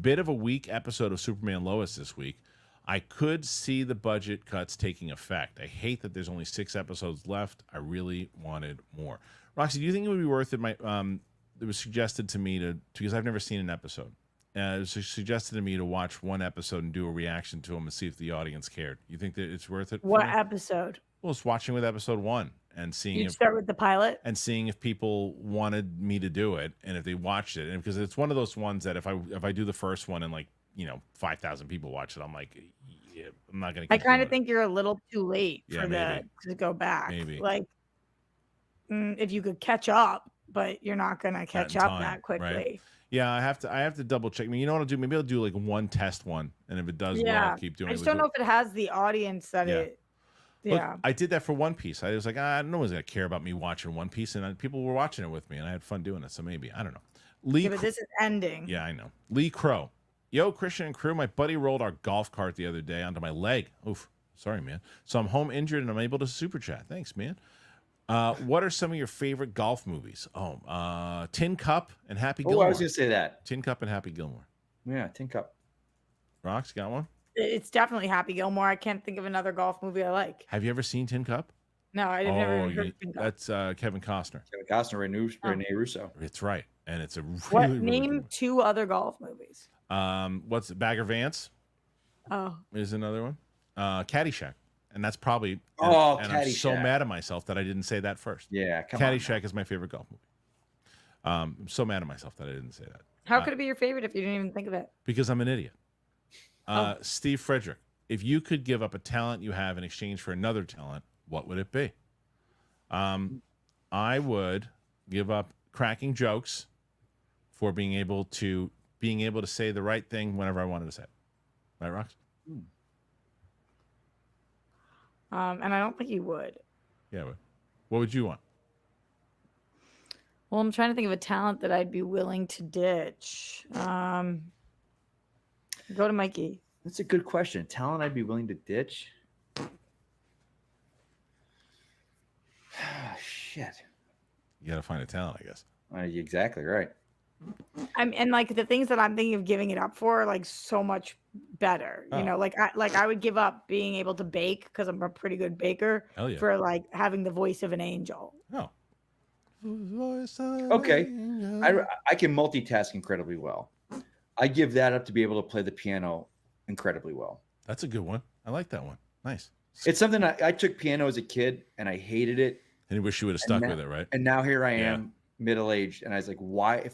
Bit of a weak episode of Superman Lois this week. I could see the budget cuts taking effect. I hate that there's only 6 episodes left. I really wanted more. Roxy, do you think it would be worth it? It was suggested to me because I've never seen an episode. It was suggested to me to watch one episode and do a reaction to them and see if the audience cared. You think that it's worth it? What episode? Well, it's watching with episode 1 and seeing. You'd start with the pilot and seeing if people wanted me to do it and if they watched it, and because it's one of those ones that if I do the first one and 5,000 people watch it, I'm like, yeah, I'm not gonna. I kind of think you're a little too late for to go back. Maybe if you could catch up, but you're not gonna catch up that quickly. Right? Yeah, I have to double check. You know what I'll do? Maybe I'll do like one test one, and if it does well, I'll keep doing it. I just don't know if it has the audience that it. Look, I did that for One Piece. I was like, no one's gonna care about me watching One Piece, and people were watching it with me, and I had fun doing it. So maybe I don't know. But this is ending. Yeah, I know. Lee Crow, yo, Kristian and crew. My buddy rolled our golf cart the other day onto my leg. Oof, sorry, man. So I'm home injured, and I'm able to super chat. Thanks, man. What are some of your favorite golf movies? Tin Cup and Happy Gilmore. I was gonna say that. Tin Cup and Happy Gilmore. Yeah, Tin Cup. Rox, got one? It's definitely Happy Gilmore. I can't think of another golf movie I like. Have you ever seen Tin Cup? No, I've never even heard of Pink Golf. That's Kevin Costner. Kevin Costner, Rene Russo. It's right, and it's a What? really Name good 2 other golf movies. What's it? Bagger Vance Oh, is another one. Caddyshack, and that's probably. Oh, and I'm so Caddyshack. mad at myself that I didn't say that first. Yeah, come on. Caddyshack is my favorite golf movie. I'm so mad at myself that I didn't say that. how could it be your favorite if you didn't even think of it? Because I'm an idiot. Steve Frederick, if you could give up a talent you have in exchange for another talent, what would it be? I would give up cracking jokes for being able to say the right thing whenever I wanted to say it. Right, Rox? And I don't think you would. Yeah, I would. What would you want? Well, I'm trying to think of a talent that I'd be willing to ditch. Go to Mikey. That's a good question. Talent I'd be willing to ditch? Shit. You got to find a talent, I guess. Exactly right. And like the things that I'm thinking of giving it up for are like so much better. Oh. You know, like I would give up being able to bake because I'm a pretty good baker Hell yeah. for like having the voice of an angel. Oh. Okay. I can multitask incredibly well. I give that up to be able to play the piano incredibly well. That's a good one. I like that one. Nice. It's something I took piano as a kid and I hated it. And you wish you would have stuck with it, right? And now here I am, middle-aged, and I was like, why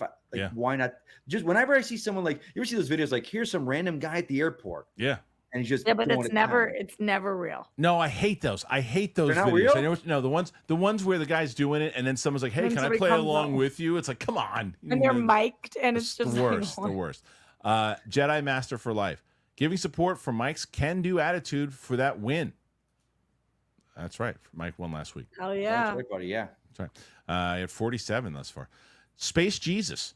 why not? Just whenever I see someone like, you ever see those videos like, here's some random guy at the airport. Yeah. And he's just Yeah, but doing it's it never down. it's never real. No, I hate those. I hate those They're not videos. real? I know, no, the ones where the guy's doing it and then someone's like, "Hey, And can I somebody play comes along up. with you?" It's like, "Come on." And they're mic'd and it's just the like, worst. The worst. Jedi Master for life. Giving support for Mike's can-do attitude for that win. That's right. Mike won last week. Hell That's yeah. right, buddy. Yeah. That's right. At 47 thus far. Space Jesus.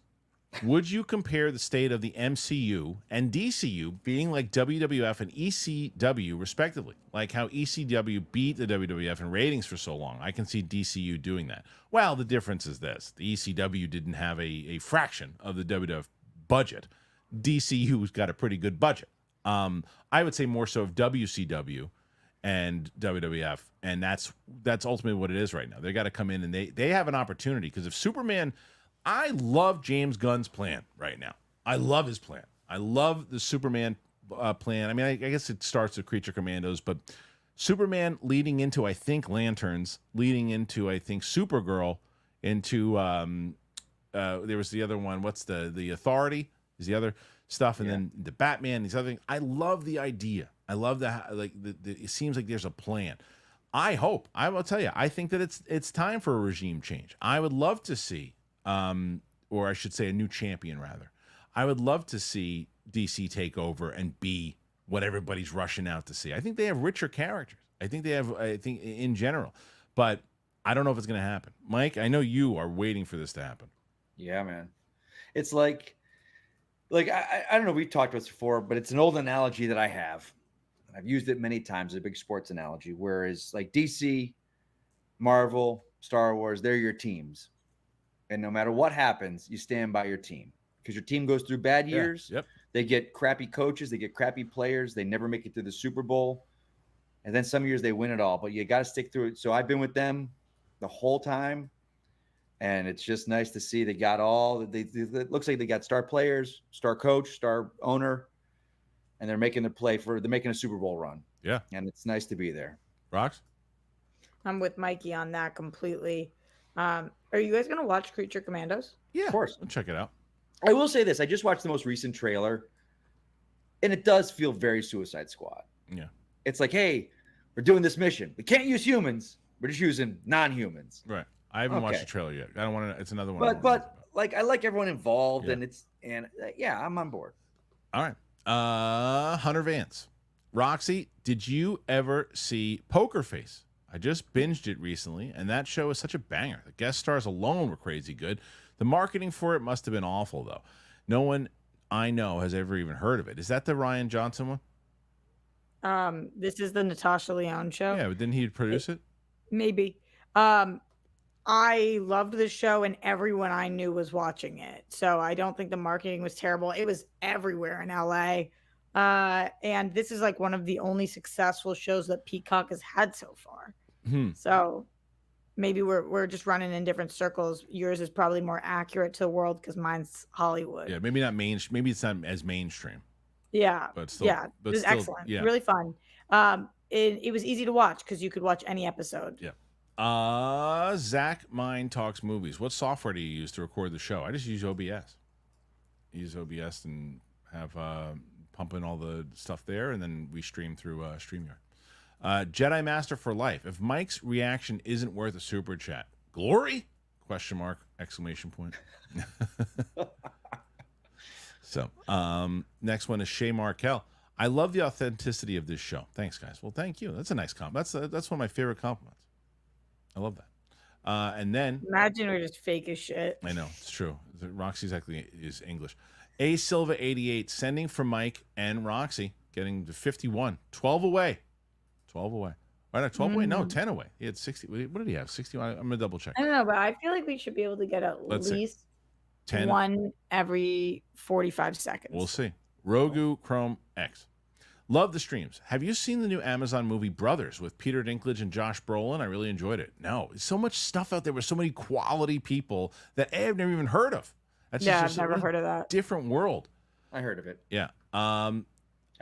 Would you compare the state of the MCU and DCU being like WWF and ECW respectively? Like how ECW beat the WWF in ratings for so long. I can see DCU doing that. Well, the difference is this. The ECW didn't have a fraction of the WWF budget. DCU's got a pretty good budget. I would say more so of WCW and WWF, and that's ultimately what it is right now. They got to come in and they have an opportunity, because if Superman, I love James Gunn's plan right now. I love his plan. I love the Superman plan. I mean, I guess it starts with Creature Commandos, but Superman leading into, I think, Lanterns, leading into, I think, Supergirl, into there was the other one. What's the Authority is the other stuff, and then the Batman, these other things. I love the idea. I love that. Like it seems like there's a plan. I will tell you, I think that it's time for a regime change. I would love to see, or I should say, a new champion rather. I would love to see DC take over and be what everybody's rushing out to see. I think they have richer characters. I think in general, but I don't know if it's going to happen. Mike, I know you are waiting for this to happen. Yeah, man. It's like I don't know. We've talked about this before, but it's an old analogy that I have. I've used it many times, a big sports analogy, whereas like DC, Marvel, Star Wars, they're your teams. And no matter what happens, you stand by your team, because your team goes through bad years. Yep. They get crappy coaches. They get crappy players. They never make it to the Super Bowl. And then some years they win it all, but you got to stick through it. So I've been with them the whole time. And it's just nice to see they got it looks like they got star players, star coach, star owner, and they're making a Super Bowl run. Yeah. And it's nice to be there. Rox? I'm with Mikey on that completely. Are you guys gonna watch Creature Commandos? Yeah, Of course. I'll check it out. I will say this. I just watched the most recent trailer, and it does feel very Suicide Squad. Yeah. It's like, hey, we're doing this mission. We can't use humans. We're just using non-humans. Right. I haven't watched Okay. the trailer yet. I don't want to. It's another one. But like, I like everyone involved, Yeah. and I'm on board. All right. Hunter Vance. Roxy, did you ever see Poker Face? I just binged it recently, and that show is such a banger. The guest stars alone were crazy good. The marketing for it must have been awful, though. No one I know has ever even heard of it. Is that the Ryan Johnson one? This is the Natasha Lyonne show. Yeah, but didn't he produce it? Maybe. I loved the show, and everyone I knew was watching it. So I don't think the marketing was terrible. It was everywhere in LA. And this is like one of the only successful shows that Peacock has had so far. Hmm. So maybe we're just running in different circles. Yours is probably more accurate to the world because mine's Hollywood. Yeah, maybe not maybe it's not as mainstream. Yeah, But still, yeah, but it was still, excellent, yeah. really fun. It was easy to watch because you could watch any episode. Yeah. Zach Mine Talks Movies. What software do you use to record the show? I just use OBS. Use OBS and have pump in all the stuff there, and then we stream through StreamYard. Jedi Master for Life. If Mike's reaction isn't worth a super chat, glory? Question mark! Exclamation point. So, next one is Shay Markel. I love the authenticity of this show. Thanks, guys. Well, thank you. That's a nice compliment. That's one of my favorite compliments. I love that. And then Imagine we're just fake as shit. I know it's true. Roxy exactly is English. A Silva 88 sending for Mike and Roxy, getting to 51, 12 away. 12 away. Right, no, 12 away? No, 10 away. He had 60. What did he have? 61. I'm gonna double check. I don't know, but I feel like we should be able to get at Let's see. least 10. one every 45 seconds. We'll see. Rogu Chrome X. Love the streams. Have you seen the new Amazon movie Brothers with Peter Dinklage and Josh Brolin? I really enjoyed it. No, so much stuff out there with so many quality people that I've never even heard of. That's Yeah, just I've never heard of that. different world. I heard of it. Yeah. I've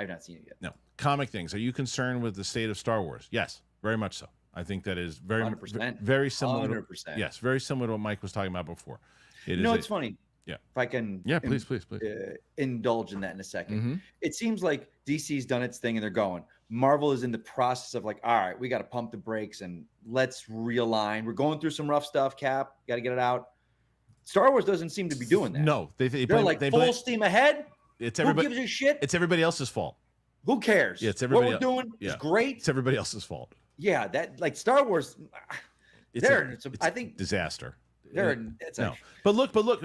not seen it yet. No. Comic things. Are you concerned with the state of Star Wars? Yes, very much so. I think that is very 100%. very similar. 100%. Yes, very similar to what Mike was talking about before. It's funny. Yeah. If I can. Yeah, please. Indulge in that in a second. Mm-hmm. It seems like DC's done its thing and they're going. Marvel is in the process of like, all right, we got to pump the brakes and let's realign. We're going through some rough stuff. Cap, got to get it out. Star Wars doesn't seem to be doing that. No, they're like full steam ahead. It's everybody. Who gives a shit? It's everybody else's fault. Who cares? Yeah, it's everybody. What we're doing is great. It's everybody else's fault. Yeah, that like Star Wars. It's I think disaster. No. But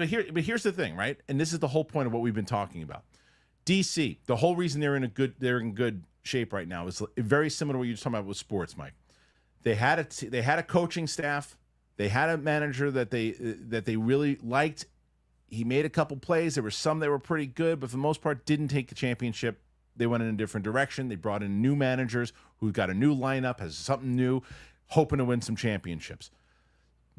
here's the thing, right? And this is the whole point of what we've been talking about. DC, the whole reason they're in good shape right now is very similar to what you're talking about with sports, Mike. They had a coaching staff, they had a manager that they really liked. He made a couple plays. There were some that were pretty good, but for the most part, didn't take the championship. They went in a different direction. They brought in new managers who got a new lineup, has something new, hoping to win some championships.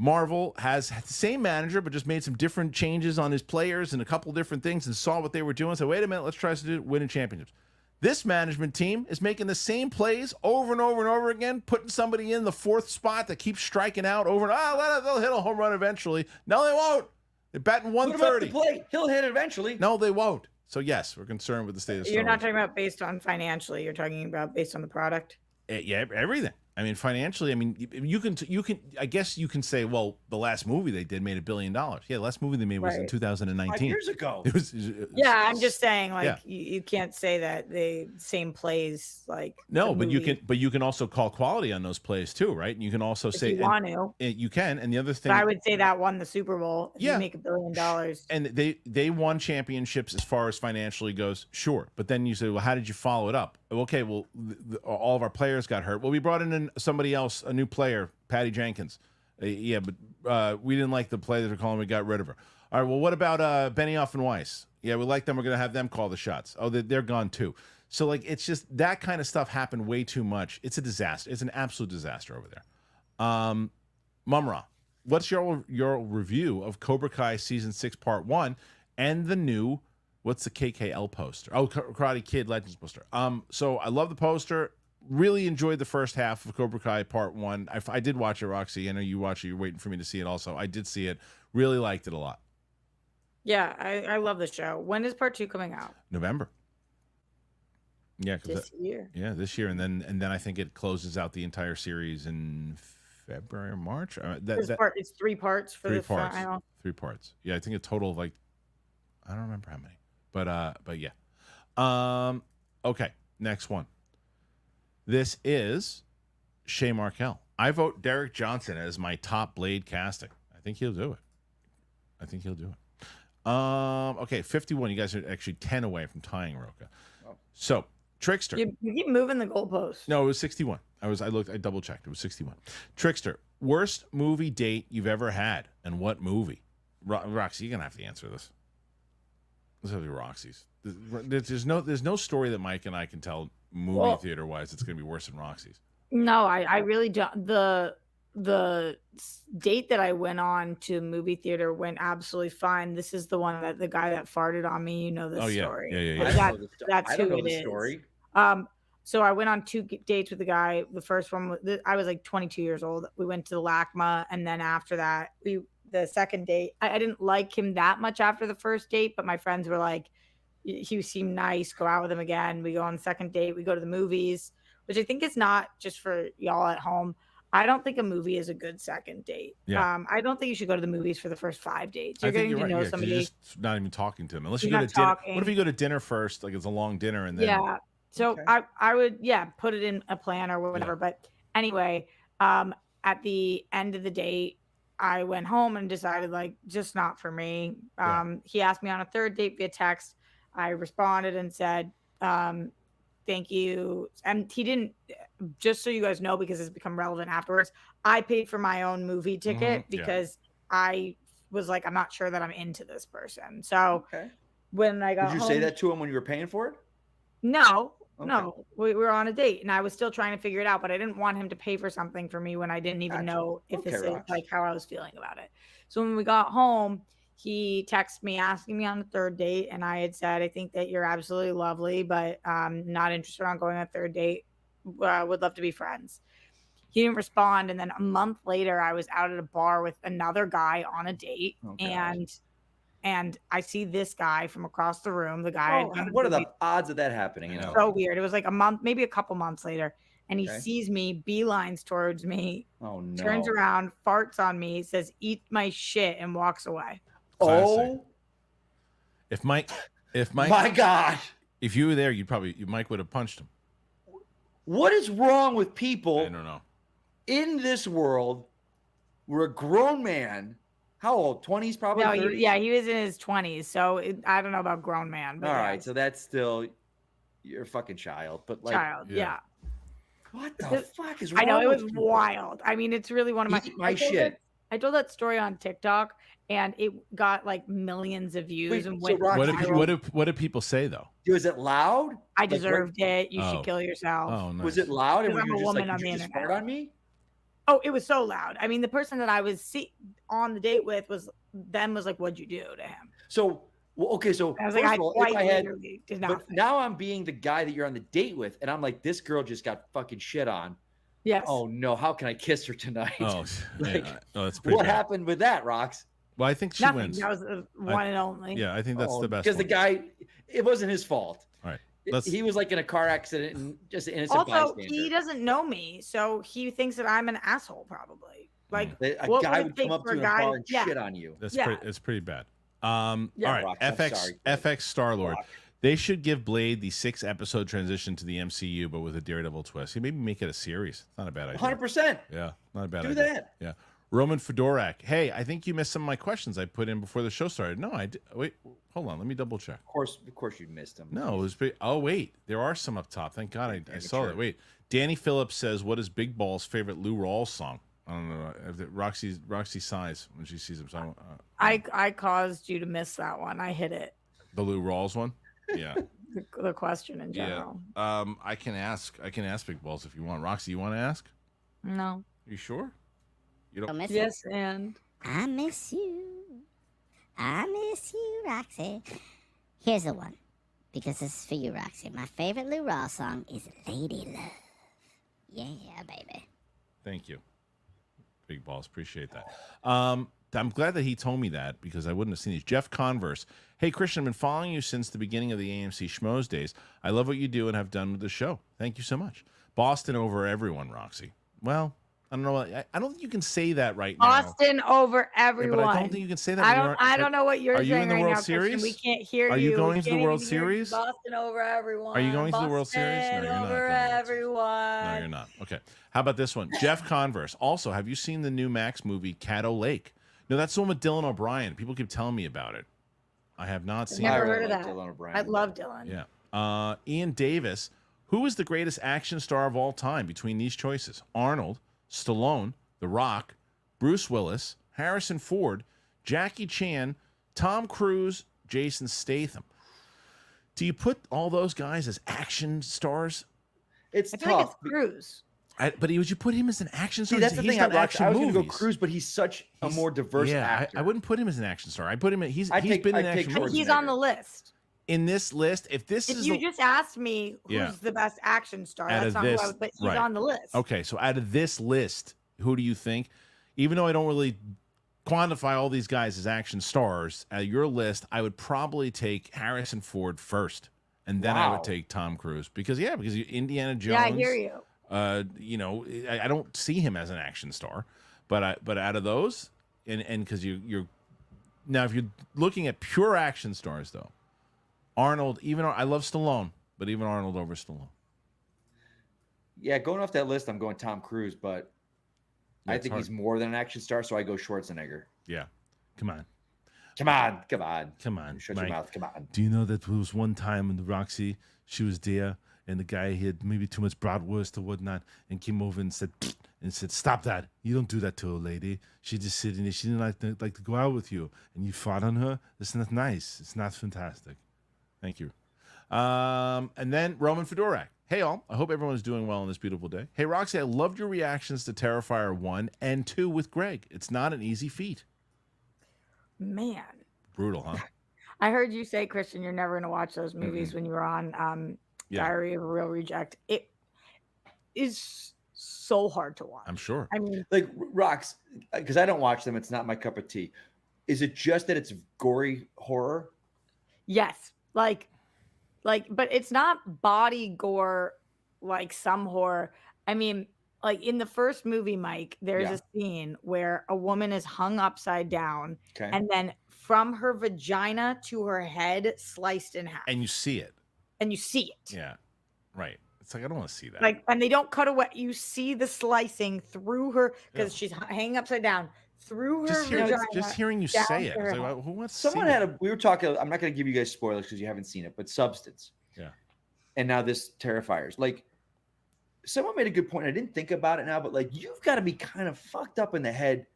Marvel has the same manager, but just made some different changes on his players and a couple different things and saw what they were doing. So, wait a minute, let's try to win championships. This management team is making the same plays over and over and over again, putting somebody in the fourth spot that keeps striking out over and they'll hit a home run eventually. No, they won't. They're batting 130. Put him up the plate. He'll hit it eventually. No, they won't. So, yes, we're concerned with the state of Star You're not Wars. talking about based on financially. You're talking about based on the product. Yeah, everything. I mean, financially, I mean, you can. I guess you can say, well, the last movie they did made $1 billion. Yeah, the last movie they made was in Right. 2019. 5 years ago. It was Yeah, I'm just saying, like, Yeah. you can't say that the same plays, like No, the but you movie, can. But you can also call quality on those plays too, right? And you can also if say you want to. you can. And the other thing, But I would say that won the Super Bowl. If Yeah. you make $1 billion. and they won championships as far as financially goes, sure. But then you say, well, how did you follow it up? Okay, well, all of our players got hurt. Well, we brought in somebody else, a new player, Patty Jenkins. Yeah, but we didn't like the play that they're calling. We got rid of her. All right, well, what about Benioff and Weiss? Yeah, we like them. We're going to have them call the shots. Oh, they're gone too. So, like, it's just that kind of stuff happened way too much. It's a disaster. It's an absolute disaster over there. Mumra, what's your review of Cobra Kai Season 6 Part 1 and the new, what's the KKL poster? Oh, Karate Kid Legends poster. So I love the poster. Really enjoyed the first half of Cobra Kai Part 1. I did watch it, Roxy. I know you watch it. You're waiting for me to see it also. I did see it. Really liked it a lot. Yeah, I love the show. When is part 2 coming out? November. Yeah, This year. yeah, this year, and then I think it closes out the entire series in February or March. It's 3 parts for the parts. final. 3 parts. Yeah, I think a total of like, I don't remember how many, but yeah. Okay, next one. This is Shay Markel. I vote Derek Johnson as my top Blade casting. I think he'll do it. Okay, 51. You guys are actually 10 away from tying Roka. Oh. So, Trickster. You keep moving the goalposts. No, it was 61. I double checked. It was 61. Trickster, worst movie date you've ever had, and what movie? Roxy, you're gonna have to answer this. This will be Roxy's. There's no story that Mike and I can tell movie theater wise. It's going to be worse than Roxy's. No, I really don't. The date that I went on to movie theater went absolutely fine. This is the one that the guy that farted on me. You know this story. Yeah. That's I don't who know it the is. story. So I went on 2 dates with the guy. The first one was I was like 22 years old. We went to the LACMA, and then after that, the second date. I didn't like him that much after the first date, but my friends were like, he seemed nice. Go out with him again. We go on the second date. We go to the movies, which I think is not just for y'all at home. I don't think a movie is a good second date. Yeah. I don't think you should go to the movies for the first 5 dates. You're I think getting to know right. somebody. You're just not even talking to them unless you You're go not to dinner. talking. What if you go to dinner first? Like it's a long dinner and then Yeah. So Okay. I would put it in a plan or whatever. But anyway, at the end of the date, I went home and decided like just not for me. He asked me on a third date via text. I responded and said, thank you. And he didn't, just so you guys know, because it's become relevant afterwards, I paid for my own movie ticket because I was like, I'm not sure that I'm into this person. So when I got Did you home, say that to him when you were paying for it? No, Okay. no, we were on a date and I was still trying to figure it out, but I didn't want him to pay for something for me when I didn't even know if this is like how I was feeling about it. So when we got home, he texted me asking me on a third date, and I had said, I think that you're absolutely lovely, but not interested on going on a third date. Would love to be friends. He didn't respond, and then a month later, I was out at a bar with another guy on a date, and I see this guy from across the room. The guy. What are the odds of that happening? You know, so weird. It was like a month, maybe a couple months later, and he sees me, beelines towards me. Oh no! Turns around, farts on me, says, "Eat my shit," and walks away. Classic. If Mike, my gosh, if you were there, Mike would have punched him. What is wrong with people? I don't know. In this world, we're a grown man. How old? 20s, probably. No, 30s? he was in his 20s. So I don't know about grown man. But all right, so that's still you're a fucking child, but like child, What the fuck is wrong? I know it was with people? wild. I mean, it's really one of my shit. I told that story on TikTok, and it got like millions of views. Wait, and so went Roxy, what do people say though? Was it loud? I deserved it. You should kill yourself. Oh, nice. Was it loud? And were I'm you a just woman like, on did the you just internet. fart on me? Oh, it was so loud. I mean, the person that I was on the date with was like, "What'd you do to him?" So, okay, so I was first like, of all, quite if I had, literally did but nothing. now I'm being the guy that you're on the date with, and I'm like, this girl just got fucking shit on. Yes. Oh no, how can I kiss her tonight? Oh, like, that's pretty what bad. happened with that, Rox? Well, I think she Nothing. wins. That was the one and only. Yeah, I think that's the best. Because the guy, it wasn't his fault. All right. He was like in a car accident and just an innocent Also, bystander. he doesn't know me, so he thinks that I'm an asshole, probably. Like A what guy it would take come up for to you in a a guy- bar and yeah. shit on you. It's pretty bad. All right, Rox, I'm sorry. FX Star-Lord. They should give Blade the 6-episode transition to the MCU, but with a Daredevil twist. Maybe make it a series. It's not a bad idea. 100%. Yeah, not a bad Do idea. that. Yeah. Roman Fedorak. Hey, I think you missed some of my questions I put in before the show started. No, I did. Wait, hold on. Let me double check. Of course, you missed him. No, it was big. Oh, wait. There are some up top. Thank God I saw that. Wait. Danny Phillips says, what is Big Ball's favorite Lou Rawls song? I don't know. Roxy sighs when she sees him. So I caused you to miss that one. I hit it. The Lou Rawls one? Yeah. The question in general. Yeah. I can ask Big Balls if you want. Roxy, you want to ask? No. You sure? You don't miss Yes, and I miss you. I miss you, Roxy. Here's the one, because this is for you, Roxy. My favorite Lou Rawls song is Lady Love. Yeah, baby. Thank you. Big Balls. Appreciate that. I'm glad that he told me that because I wouldn't have seen these. Jeff Converse. Hey, Kristian, I've been following you since the beginning of the AMC Schmoes days. I love what you do and have done with the show. Thank you so much. Boston over everyone, Roxy. Well, I don't know. I don't think you can say that right now. Boston over everyone. Yeah, but I don't think you can say that. I don't know what you're Are you saying in the right World now, Series? Kristian. We can't hear you. Are you going We to the can't World even hear you. Series? Boston over everyone. Are you going to the World Series? No, you're not over going to the World Series. everyone. No, you're not. Okay. How about this one? Jeff Converse. Also, have you seen the new Max movie, Caddo Lake? No, that's the one with Dylan O'Brien. People keep telling me about it. I have not seen Never it. heard of like that. Dylan O'Brien. I love Dylan. Yeah. Ian Davis. Who is the greatest action star of all time between these choices? Arnold, Stallone, The Rock, Bruce Willis, Harrison Ford, Jackie Chan, Tom Cruise, Jason Statham. Do you put all those guys as action stars? It's I feel like tough. it's Cruise. But would you put him as an action star? See, that's the He's thing. got I action was going to go movies. Cruise, but he's such a more diverse actor. I wouldn't put him as an action star. I put him. He's I'd been in take action Schwarzenegger. movies. He's on the list. In this list, if You just asked me who's Yeah. the best action star, Out that's of not this- who I would, but he's right. on the list. okay, so out of this list, who do you think? Even though I don't really quantify all these guys as action stars, out of your list, I would probably take Harrison Ford first, and then I Wow. would take Tom Cruise because Indiana Jones. Yeah, I hear you. I don't see him as an action star, but out of those, and because you're now if you're looking at pure action stars though, Arnold. I love Stallone, but even Arnold over Stallone. Yeah, going off that list, I'm going Tom Cruise, but Yeah, I it's think hard. he's more than an action star, so I go Schwarzenegger. Yeah, come on, Come on, come on. Shut Mike. your mouth. Come on. Do you know that there was one time in the Roxy, she was there, and the guy had maybe too much bratwurst or whatnot, and came over and said, "Stop that! You don't do that to a lady. She just sitting there. She didn't like to go out with you, and you fought on her. It's not nice. It's not fantastic." Thank you. And then Roman Fedorak. Hey all, I hope everyone is doing well on this beautiful day. Hey Roxy, I loved your reactions to Terrifier 1 and 2 with Greg. It's not an easy feat. Man, Brutal, huh? I heard you say, Christian, you're never going to watch those movies when you were on Yeah. Diary of a Real Reject. It is so hard to watch. I'm sure. I mean, Like Rocks, because I don't watch them. It's not my cup of tea. Is it just that it's gory horror? yes, but it's not body gore like some horror. I mean, like in the first movie, Mike, there's Yeah. a scene where a woman is hung upside down Okay. and then from her vagina to her head sliced in half. And you see it. And you see it. Yeah. Right. It's like, I don't want to see that. Like, and they don't cut away. You see the slicing through her because Yeah. she's hanging upside down through her just, vagina. hearing you down say it. to her It's like, head. well, who wants to Someone see had that? we were talking, I'm not going to give you guys spoilers because you haven't seen it, but Substance. Yeah. And now this Terrifiers. Like, someone made a good point. I didn't think about it now, but like, you've got to be kind of fucked up in the head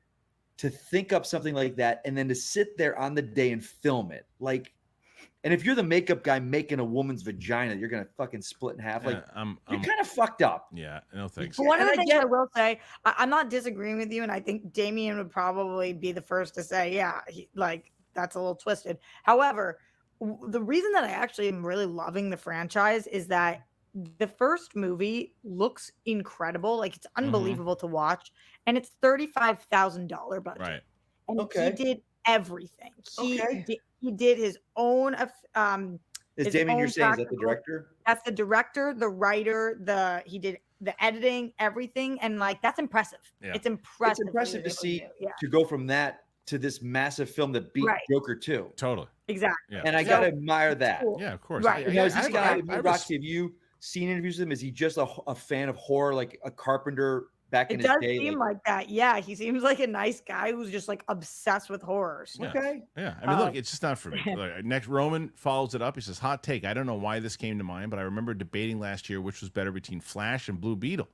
to think up something like that and then to sit there on the day and film it. Like, and if you're the makeup guy making a woman's vagina, you're going to fucking split in half. Like, I'm you're kind of fucked up. yeah, no thanks. But one of And the I things get- I will say, I'm not disagreeing with you, and I think Damien would probably be the first to say, yeah, that's a little twisted. However, the reason that I actually am really loving the franchise is that the first movie looks incredible. Like, it's unbelievable to watch, and it's $35,000 budget. Right. And Okay. he did everything. Okay. He did his own Is his Damien, you're own saying, is that the practical- director? that's the director, the writer, he did the editing, everything, and like that's impressive. Yeah. It's impressive. It's impressive to what he was see able to do. Yeah, to go from that to this massive film that beat Right. Joker 2. Totally. exactly. Yeah. And I So- got to admire that. Cool. Yeah, of course. Right. Now, is this I- guy, I- I Roxy, have you seen interviews with him? Is he just a fan of horror, like a Carpenter back in It his does day? seem like that. Yeah, he seems like a nice guy who's just like obsessed with horrors. Yeah. Okay. Yeah, I mean, look, Um, it's just not for me. Look, next, Roman follows it up. He says, "Hot take. I don't know why this came to mind, but I remember debating last year which was better between Flash and Blue Beetle.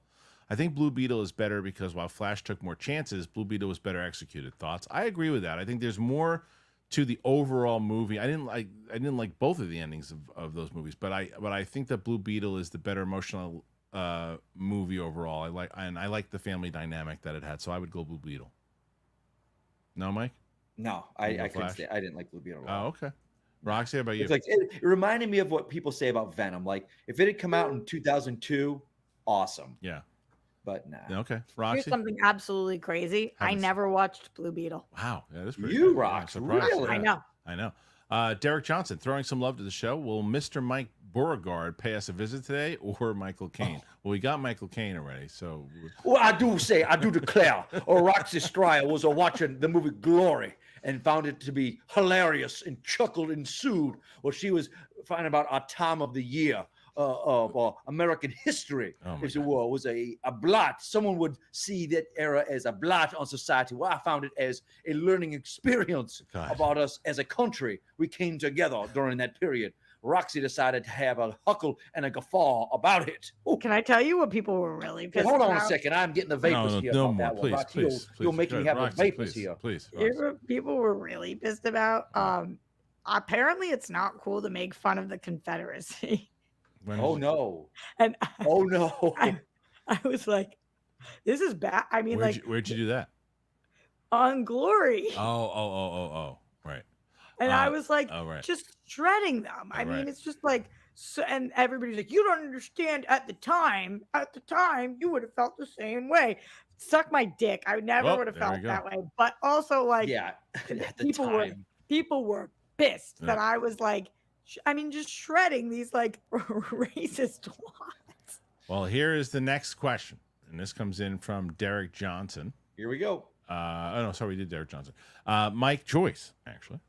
I think Blue Beetle is better because while Flash took more chances, Blue Beetle was better executed. Thoughts? I agree with that. I think there's more to the overall movie. I didn't like both of the endings of those movies, but I think that Blue Beetle is the better emotional movie overall. I like the family dynamic that it had, so I would go Blue Beetle. No, Mike? No, You I go couldn't Flash? say. I didn't like Blue Beetle. at all. Oh, okay. Roxy, how about you? It's like it reminded me of what people say about Venom. Like if it had come out in 2002, awesome. Yeah. But nah. Okay. Here's Roxy? something absolutely crazy. I Haven't- never watched Blue Beetle. Wow. Yeah, that's pretty You good. Yeah, rock, I'm surprised. really? Yeah, I know. I know. Derek Johnson, throwing some love to the show. Will Mr. Mike Beauregard pay us a visit today or Michael Caine? Well, we got Michael Caine already, so Well, I do declare, Roxy Stryer was watching the movie Glory and found it to be hilarious and chuckled and sued. Well, she was finding about our time of the year of American history, Oh my if you God. will, was a blot. Someone would see that era as a blot on society. Well, I found it as a learning experience God. about us as a country. We came together during that period. Roxy decided to have a huckle and a guffaw about it. Ooh. Can I tell you what people were really Hey, pissed hold on a about? second. I'm getting the vapors here. no about more, that one. please, Roxy, please, you'll please. make me Good. have Roxy, the vapors please, here. please. Here's Roxy. what people were really pissed about. apparently it's not cool to make fun of the Confederacy. Oh no. And Oh no. I was like, this is bad. I mean, where'd you do that? on Glory. Oh, right. And I was like, oh, right. just shredding them. I mean, right. it's just like, so, and everybody's like, you don't understand. At the time, you would have felt the same way. Suck my dick. I never would have there we felt go. that way. But also, like, Yeah. At the people time. were pissed Yeah. that I was like, I mean, just shredding these like racist ones. Well, here is the next question, and this comes in from Derek Johnson. Here we go. Oh no, sorry, we did Derek Johnson. Mike Joyce, actually.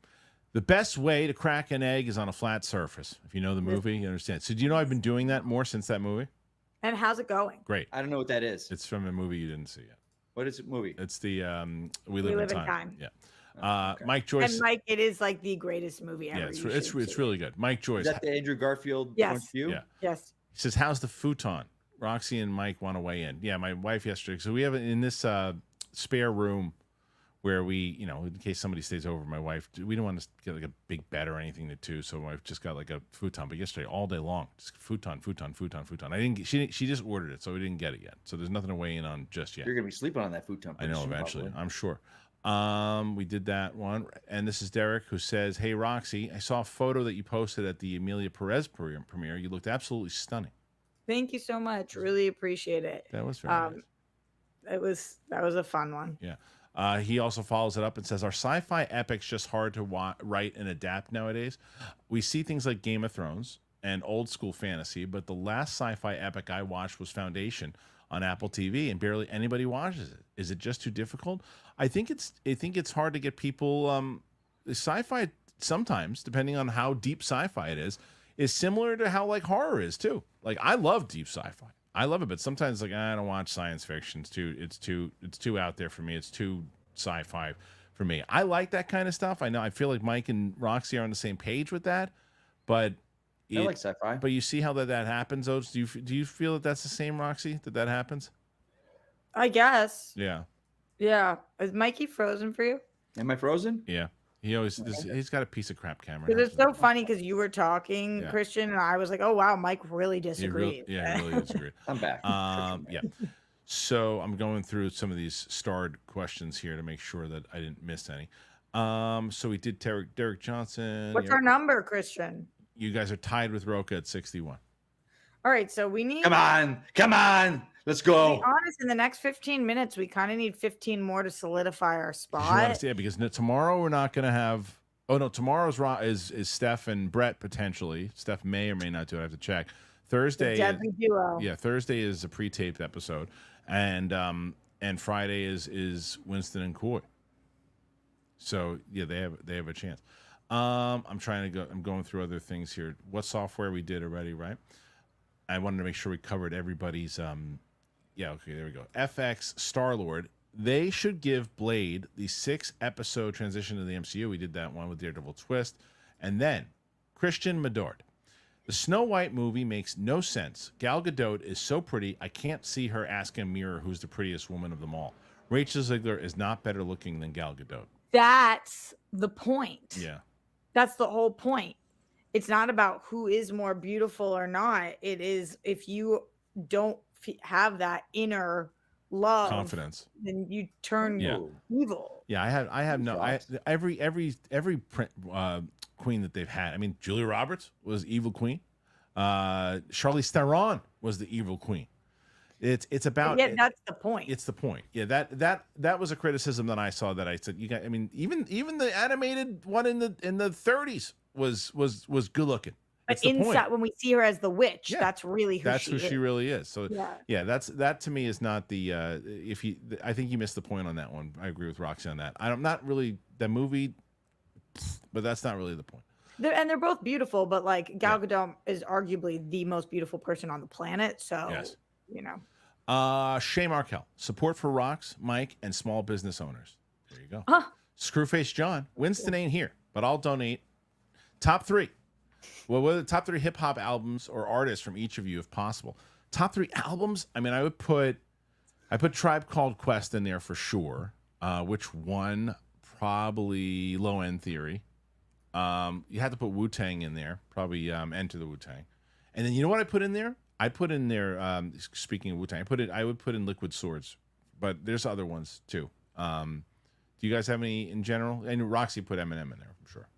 The best way to crack an egg is on a flat surface. If you know the movie, you understand. So do you know I've been doing that more since that movie? And how's it going? Great. I don't know what that is. It's from a movie you didn't see yet. What is it movie? It's the We Live in Time. Yeah. Okay. Mike Joyce. And Mike, it is like the greatest movie ever. Yeah, You it's should see really good. Mike Joyce. Is that the Andrew Garfield Yes. point of view? Yeah. Yes. He says, "How's the futon?" Roxy and Mike want to weigh in. Yeah, my wife yesterday. So we have in this spare room where we, in case somebody stays over, my wife, we don't want to get like a big bed or anything to, so my wife just got like a futon. But yesterday, all day long, just futon. I didn't get, she just ordered it, so we didn't get it yet. So there's nothing to weigh in on just yet. You're gonna be sleeping on that futon. I know pretty soon, eventually, probably. I'm sure. We did that one, and this is Derek who says, "Hey Roxy, I saw a photo that you posted at the Emilia Perez premiere. You looked absolutely stunning." Thank you so much. Really appreciate it. That was very nice. That was a fun one. Yeah. He also follows it up and says, "Are sci-fi epics just hard to write and adapt nowadays? We see things like Game of Thrones and old school fantasy, but the last sci-fi epic I watched was Foundation on Apple TV, and barely anybody watches it. Is it just too difficult? I think it's hard to get people. Sci-fi sometimes, depending on how deep sci-fi it is similar to how like horror is too. Like I love deep sci-fi. I love it, but sometimes like I don't watch science fiction. It's too out there for me. It's too sci-fi for me. I like that kind of stuff. I know. I feel like Mike and Roxy are on the same page with that, but I like sci-fi. But you see how that happens, Oates? Do you feel that that's the same, Roxy? That happens? I guess. Yeah. Yeah. Is Mikey frozen for you? Am I frozen? Yeah. He's got a piece of crap camera. Because it's so funny because you were talking, Yeah. Christian, and I was like, oh, wow, Mike really disagrees. He really disagreed. I'm back. Yeah. So I'm going through some of these starred questions here to make sure that I didn't miss any. So we did Derek Johnson. What's our number, Christian? You guys are tied with Roca at 61. All right, so we need. Come on. Let's To go. be honest, in the next 15 minutes, we kind of need 15 more to solidify our spot. Yeah, because tomorrow we're not going to have. Oh no, tomorrow's is Steph and Brett potentially. Steph may or may not do it. I have to check. Thursday. The deadly duo. Yeah, Thursday is a pre-taped episode, and Friday is Winston and Coy. So yeah, they have a chance. I'm going through other things here. What software we did already, right? I wanted to make sure we covered everybody's. Yeah, okay, there we go. FX Star-Lord. They should give Blade the 6-episode transition to the MCU. We did that one with Daredevil Twist, and then Christian Medard. The Snow White movie makes no sense. Gal Gadot is so pretty, I can't see her asking a mirror who's the prettiest woman of them all. Rachel Zegler is not better looking than Gal Gadot. That's the point. Yeah. That's the whole point. It's not about who is more beautiful or not. It is if you don't have that inner love, Confidence, then you turn evil. Yeah, I have no. Every queen that they've had. I mean, Julia Roberts was evil queen. Charlize Theron was the evil queen. It's about. Yeah, that's the point. It's the point. Yeah, that was a criticism that I saw that I said you got. I mean, even the animated one in the 30s was good looking. But inside, when we see her as the witch, that's really who she is. She really is. So yeah, that to me is not the I think you missed the point on that one. I agree with Roxy on that. I'm not really the movie, but that's not really the point. They're both beautiful, but like Gal Gadot is arguably the most beautiful person on the planet. So you know. Shay Markel, support for Rox, Mike, and small business owners. There you go. Screwface John, Winston ain't here, but I'll donate. Top 3. Well, what are the top 3 hip hop albums or artists from each of you, if possible? Top 3 albums. I mean, I put Tribe Called Quest in there for sure. Which one? Probably Low End Theory. You had to put Wu-Tang in there, probably Enter the Wu-Tang. And then you know what I put in there? I put in there, speaking of Wu-Tang, I would put in Liquid Swords, but there's other ones too. Do you guys have any in general? And Roxy put Eminem in there, I'm sure.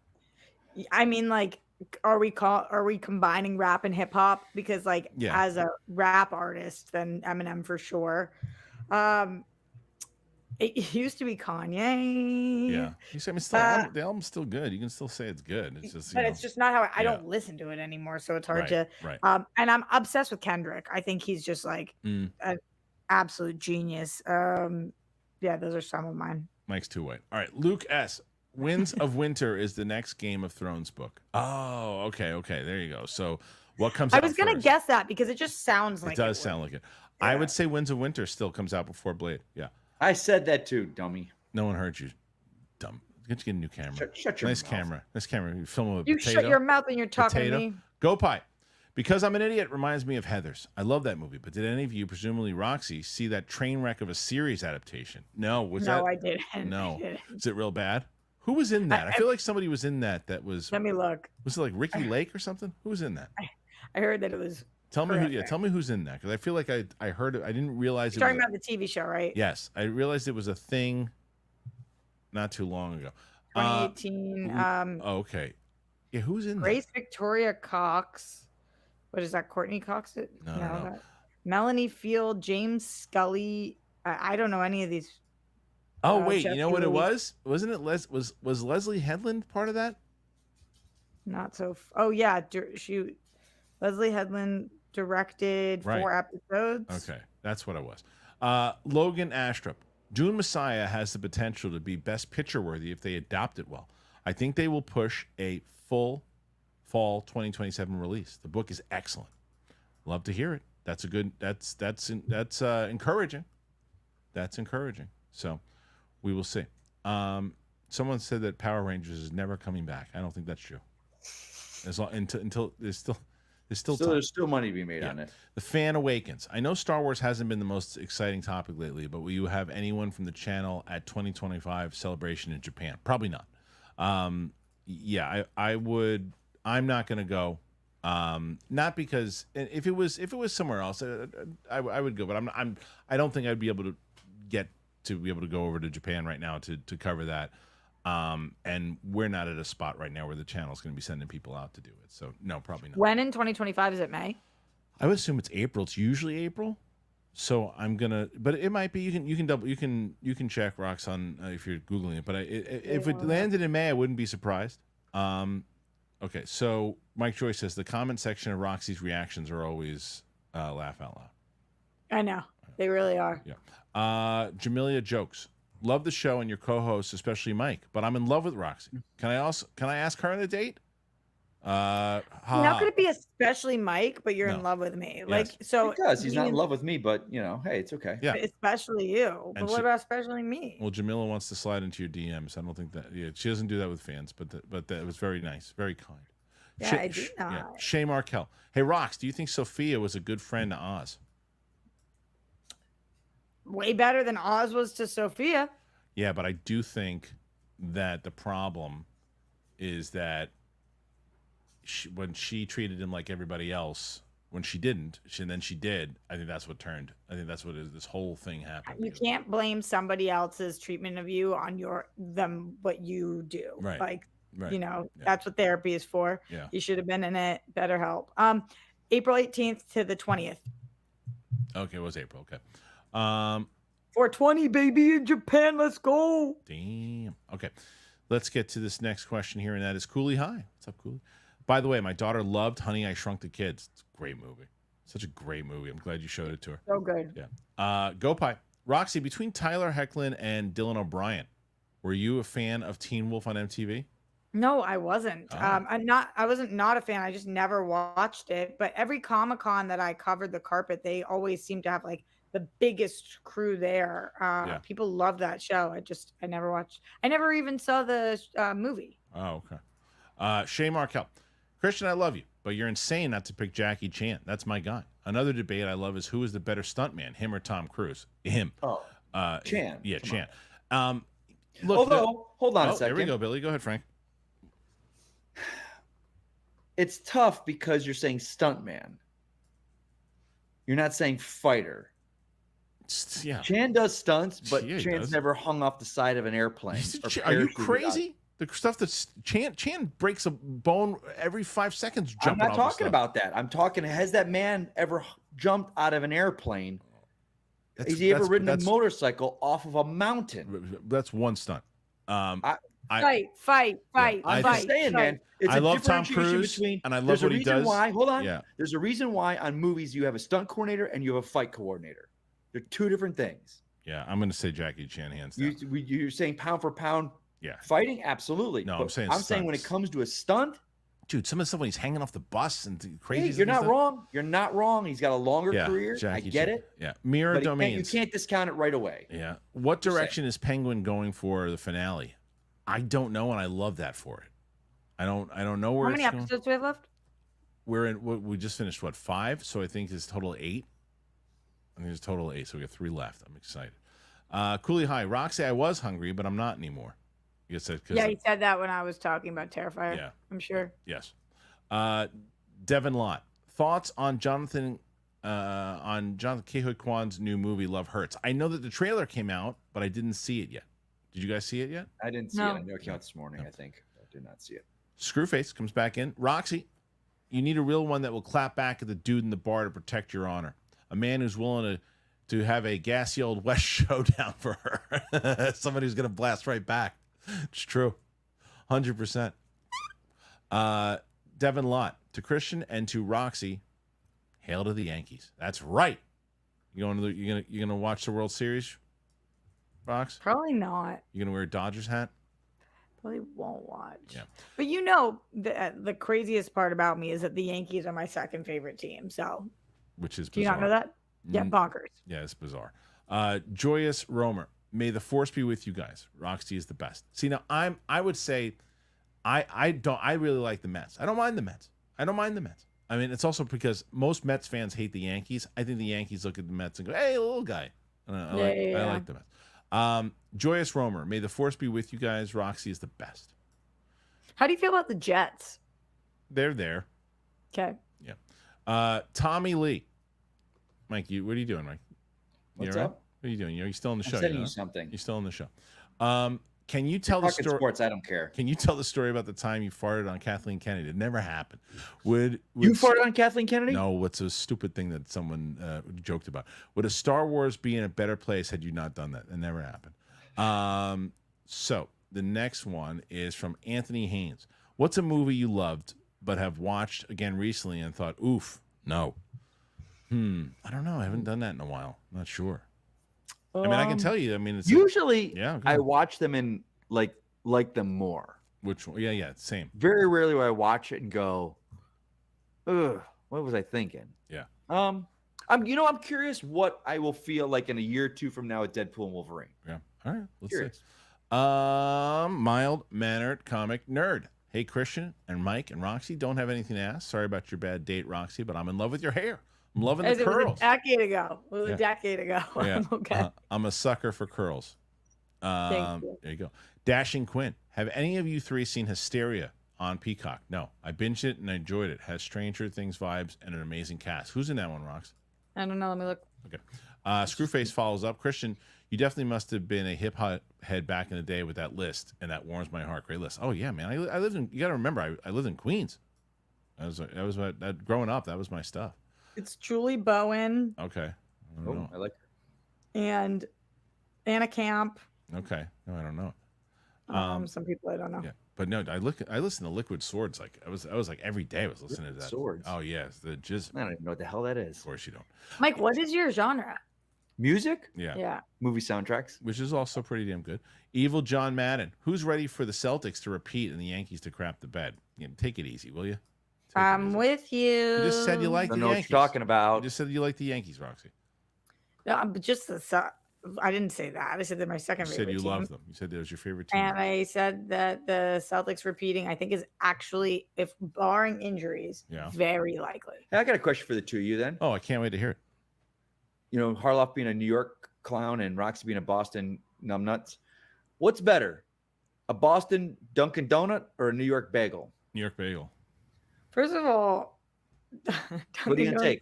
I mean, like, are we combining rap and hip hop? Because like as a rap artist, then Eminem for sure. It used to be Kanye. Yeah, you say the album's still good. You can still say it's good. It's just, but it's just not how I don't listen to it anymore, so it's hard to. Right. And I'm obsessed with Kendrick. I think he's just like an absolute genius. Yeah, those are some of mine. Mike's too white. All right, Luke S. Winds of Winter is the next Game of Thrones book. Oh, okay. There you go. So what comes out I was going to guess that because it just sounds like it. Does sound like it. Yeah. I would say Winds of Winter still comes out before Blade. Yeah. I said that too, dummy. No one heard you, dumb. Get you a new camera. Shut your nice mouth. camera. Nice camera. You film with you potato. Shut your mouth when you're talking to me. Go Pie. Because I'm an Idiot reminds me of Heathers. I love that movie. But did any of you, presumably Roxy, see that train wreck of a series adaptation? No. No, I didn't. No. Is it real bad? Who was in that? I feel like somebody was in that. That was. Let me look. Was it like Ricky Lake or something? Who was in that? I heard that it was. Tell me who. Yeah, tell me who's in that, because I feel like I heard it. I didn't realize. You're talking about the TV show, right? Yes, I realized it was a thing. Not too long ago. 2018. Okay. Yeah, who's in Grace Victoria Cox. What is that? Courtney Cox? No. Melanie Field, James Scully. I don't know any of these. Oh wait, you know what it was? Wasn't it was Leslie Headland part of that? Not so. Oh yeah, Leslie Headland directed 4 episodes. Okay, that's what it was. Logan Astrup. Dune Messiah has the potential to be Best Picture worthy if they adopt it well. I think they will push a full fall 2027 release. The book is excellent. Love to hear it. That's a good. That's encouraging. That's encouraging. So we will see. Someone said that Power Rangers is never coming back. I don't think that's true. As long until there's still time. There's still money to be made on it. The Fan Awakens. I know Star Wars hasn't been the most exciting topic lately, but will you have anyone from the channel at 2025 celebration in Japan? Probably not. I would. I'm not going to go. Not because if it was somewhere else, I would go. But I don't think I'd be able to get to be able to go over to Japan right now to cover that. And we're not at a spot right now where the channel is going to be sending people out to do it. So no, probably not. When in 2025 is it May? I would assume it's April. It's usually April. So I'm gonna, but it might be. You can check Rox on if you're googling it. But if it landed in May, I wouldn't be surprised. Okay, so Mike Joyce says the comment section of Roxy's reactions are always laugh out loud. I know they really are. Yeah. Jamelia jokes. Love the show and your co-host, especially Mike. But I'm in love with Roxy. Can I ask her on a date? How could it be especially Mike, but you're in love with me? Yes. Like so. Because he's not in love with me, but hey, it's okay. Yeah. Especially you. But what about especially me? Well, Jamila wants to slide into your DMs. I don't think that. Yeah, she doesn't do that with fans, but that was very nice, very kind. Yeah, I do not. Yeah. Shay Markel. Hey, Rox, do you think Sophia was a good friend to Oz? Way better than Oz was to Sophia. Yeah, but I do think that the problem is that when she treated him like everybody else, when she didn't, then she did. I think that's what turned. I think that's what this whole thing happened. You can't blame somebody else's treatment of you on what you do. Right. Like, right. That's what therapy is for. Yeah. You should have been in it. Better help. April 18th to the 20th. Okay, it was April. Okay. 420, baby, in Japan. Let's go. Damn. Okay. Let's get to this next question here, and that is Cooley High. What's up, Cooley? By the way, my daughter loved Honey, I Shrunk the Kids. It's a great movie. Such a great movie. I'm glad you showed it to her. So good. Yeah. Go Pie. Roxy, between Tyler Hoechlin and Dylan O'Brien, were you a fan of Teen Wolf on MTV? No, I wasn't. Oh. I wasn't not a fan. I just never watched it. But every Comic-Con that I covered the carpet, they always seem to have like the biggest crew there. People love that show. I never watched. I never even saw the movie. Oh, okay. Shay Markel. Kristian, I love you, but you're insane not to pick Jackie Chan. That's my guy. Another debate I love is who is the better stuntman, him or Tom Cruise? Him. Oh, Chan. Yeah, Chan. Look, hold on a second. Here we go, Billy. Go ahead, Frank. it's tough because you're saying stuntman. You're not saying fighter. Yeah. Chan does stunts, but Yeah, he Chan's does. never hung off the side of an airplane. Are you crazy? The stuff that Chan breaks a bone every 5 seconds. I'm not talking about that. I'm talking, has that man ever jumped out of an airplane? Has he ever ridden a motorcycle off of a mountain? That's one stunt. Fight. I'm just saying, man. It's I love Tom differentiation Cruise, between, and I love there's a what he reason does. why. Hold on. Yeah. There's a reason why on movies you have a stunt coordinator and you have a fight coordinator. They're two different things. Yeah, I'm going to say Jackie Chan hands down. You're saying pound for pound. Yeah. Fighting, absolutely. No, but I'm saying when it stunts. comes to a stunt, Dude, some of the stuff when he's hanging off the bus and crazy. hey, you're not wrong. You're not wrong. He's got a longer career. Jackie I get Chan. it. Yeah, Mirror But Domains. you can't discount it right away. Yeah. What direction is Penguin going for the finale? I don't know, and I love that for it. I don't know where. How many episodes do we have left? We're in. We just finished 5, so I think it's total 8. I think it's total 8, so we got 3 left. I'm excited. Cooley High, Roxy, I was hungry, but I'm not anymore. You said Yeah, he said that when I was talking about Terrifier. Yeah. I'm sure. Yes. Devin Lott, thoughts on Jonathan Ke-Huy Kwan's new movie Love Hurts? I know that the trailer came out, but I didn't see it yet. Did you guys see it yet? I didn't see it. I know it came out this morning, I think. I did not see it. Screwface comes back in. Roxy, you need a real one that will clap back at the dude in the bar to protect your honor. A man who's willing to have a gassy old West showdown for her. Somebody who's going to blast right back. It's true. 100%. Devin Lott, to Kristian and to Roxy, hail to the Yankees. That's right. You're gonna watch the World Series, Rox? Probably not. You gonna wear a Dodgers hat? Probably won't watch. Yeah. But the craziest part about me is that the Yankees are my second favorite team. So Which is bizarre. do you not know that? Yeah, bonkers. Yeah, it's bizarre. Joyous Romer, may the force be with you guys. Roxy is the best. See, now I would say I really like the Mets. I don't mind the Mets. I mean, it's also because most Mets fans hate the Yankees. I think the Yankees look at the Mets and go, "Hey, little guy." I like the Mets. Joyous Romer, may the force be with you guys. Roxy is the best. How do you feel about the Jets? They're there. Okay. Yeah. Tommy Lee. Mike, what are you doing, Mike? What's right? up? What are you doing? You're still in the show. I'm sending you something. You're still in the show. Can you tell the story? Sports, I don't care. Can you tell the story about the time you farted on Kathleen Kennedy? It never happened. Would you farted on Kathleen Kennedy? No. What's a stupid thing that someone joked about? Would a Star Wars be in a better place had you not done that? It never happened. So the next one is from Anthony Haynes. What's a movie you loved but have watched again recently and thought, "Oof, no"? I don't know. I haven't done that in a while. Not sure. I mean, I can tell you. I mean, it's usually yeah. I watch them and like them more. Which one? Yeah, same. Very rarely will I watch it and go, "Ugh, what was I thinking?" Yeah. I'm curious what I will feel like in a year or two from now with Deadpool and Wolverine. Yeah. All right. Let's Curious. see. Mild-mannered comic nerd. Hey, Kristian and Mike and Roxy, don't have anything to ask. Sorry about your bad date, Roxy, but I'm in love with your hair. I'm loving the curls. It was a decade ago. Yeah. I'm okay. I'm a sucker for curls. Thank you. There you go. Dashing Quinn. Have any of you 3 seen Hysteria on Peacock? No. I binged it and I enjoyed it. Has Stranger Things vibes and an amazing cast. Who's in that one, Rox? I don't know. Let me look. Okay. Screwface follows up. Kristian, you definitely must have been a hip hop head back in the day with that list, and that warms my heart. Great list. Oh yeah, man. I lived in. You got to remember, I lived in Queens. Growing up. That was my stuff. It's Julie Bowen Okay. I don't know. I like her. and Anna Camp. Okay. No, I don't know. Some people I don't know. Yeah, but no, I listened to Liquid Swords like I was like every day I was listening to that. Swords. Oh yes, the jizz. I don't even know what the hell that is. Of course you don't. Mike, what is your genre? Music, Yeah. Yeah. movie soundtracks. Which is also pretty damn good. Evil John Madden. Who's ready for the Celtics to repeat and the Yankees to crap the bed? Take it easy, will you? I'm with you. You just said you like I the know what Yankees. you're talking about. You just said you like the Yankees, Roxy. No, but just I didn't say that. I said they're my second You favorite said you team. love them. You said that was your favorite team. And I said that the Celtics repeating, I think, is actually, if barring injuries, Yeah. very likely. Hey, I got a question for the two of you then. Oh, I can't wait to hear it. Harloff being a New York clown and Roxy being a Boston numbnuts. What's better, a Boston Dunkin' Donut or a New York bagel? New York bagel. First of all, What are you gonna take?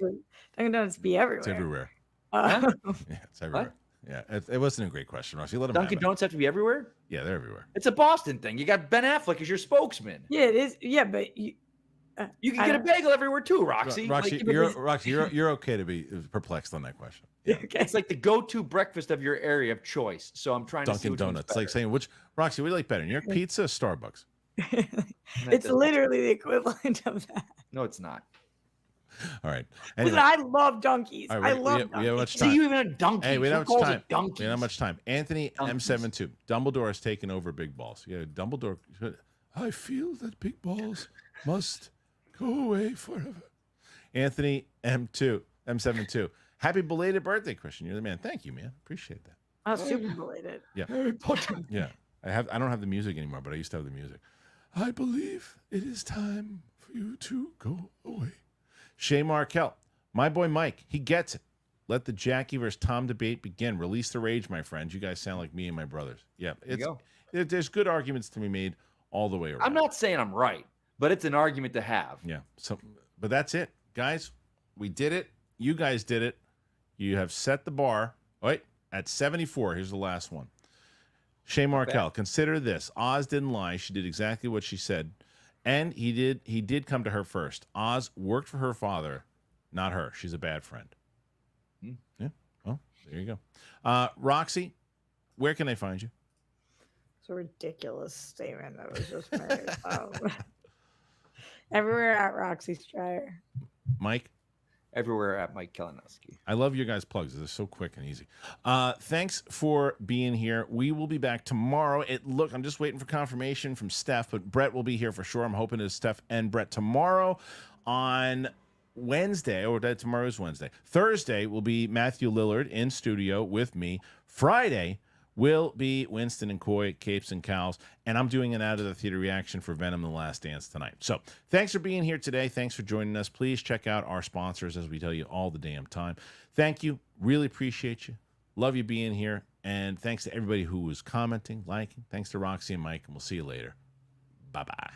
Dunkin' Donuts be everywhere. It's everywhere. Uh, Yeah, it's everywhere. Yeah, it wasn't a great question, Ross. You let him Dunkin' have it. Donuts have to be everywhere? Yeah, they're everywhere. It's a Boston thing. You got Ben Affleck as your spokesman. yeah, it is. Yeah, but you You I can get a don't- bagel everywhere too, Roxy. Roxy, Like, you're okay to be perplexed on that question. okay. it's like the go-to breakfast of your area of choice. So I'm trying to see Dunkin' which one's Donuts. It's like better. saying, which Roxy, what do you like better, New York pizza or Starbucks? It's literally the equivalent of that. No, it's not. All right. Listen, Anyway, I love donkeys. all I right, love we have donkeys. much See, time. you even a donkey. Hey, we Who don't have calls much time. it donkeys? We don't have much time. Anthony Donkeys. M72. Dumbledore has taken over big balls. Yeah, Dumbledore. I feel that big balls must go away forever. Anthony M72. Happy belated birthday, Christian. You're the man. Thank you, man. Appreciate that. I was super belated. Yeah. Harry Potter. Yeah. I don't have the music anymore, but I used to have the music. I believe it is time for you to go away. Shay Markel. My boy Mike, he gets it. Let the Jackie versus Tom debate begin. Release the rage, my friends. You guys sound like me and my brothers. Yeah, there's good arguments to be made all the way around. I'm not saying I'm right, but it's an argument to have. Yeah. But that's it, guys. We did it. You guys did it. You have set the bar. Wait, at 74. Here's the last one. Shay Markel. Consider this. Oz didn't lie. She did exactly what she said, and he did come to her first. Oz worked for her father. Not her. She's a bad friend. Yeah. Well, there you go. Roxy, where can they find you? It's a ridiculous statement that was just made. Everywhere at Roxy Stryer. Mike? Everywhere at Mike Kalinowski. I love your guys' plugs. They're so quick and easy. Thanks for being here. We will be back tomorrow. I'm just waiting for confirmation from Steph, but Brett will be here for sure. I'm hoping it's Steph and Brett tomorrow. On Wednesday, tomorrow's Wednesday. Thursday will be Matthew Lillard in studio with me. Friday will be Winston and Coy, Capes and Cows, and I'm doing an out of the theater reaction for Venom: The Last Dance tonight. So thanks for being here today. Thanks for joining us. Please check out our sponsors, as we tell you all the damn time. Thank you. Really appreciate you. Love you being here. And thanks to everybody who was commenting, liking. Thanks to Roxy and Mike, and we'll see you later. Bye-bye.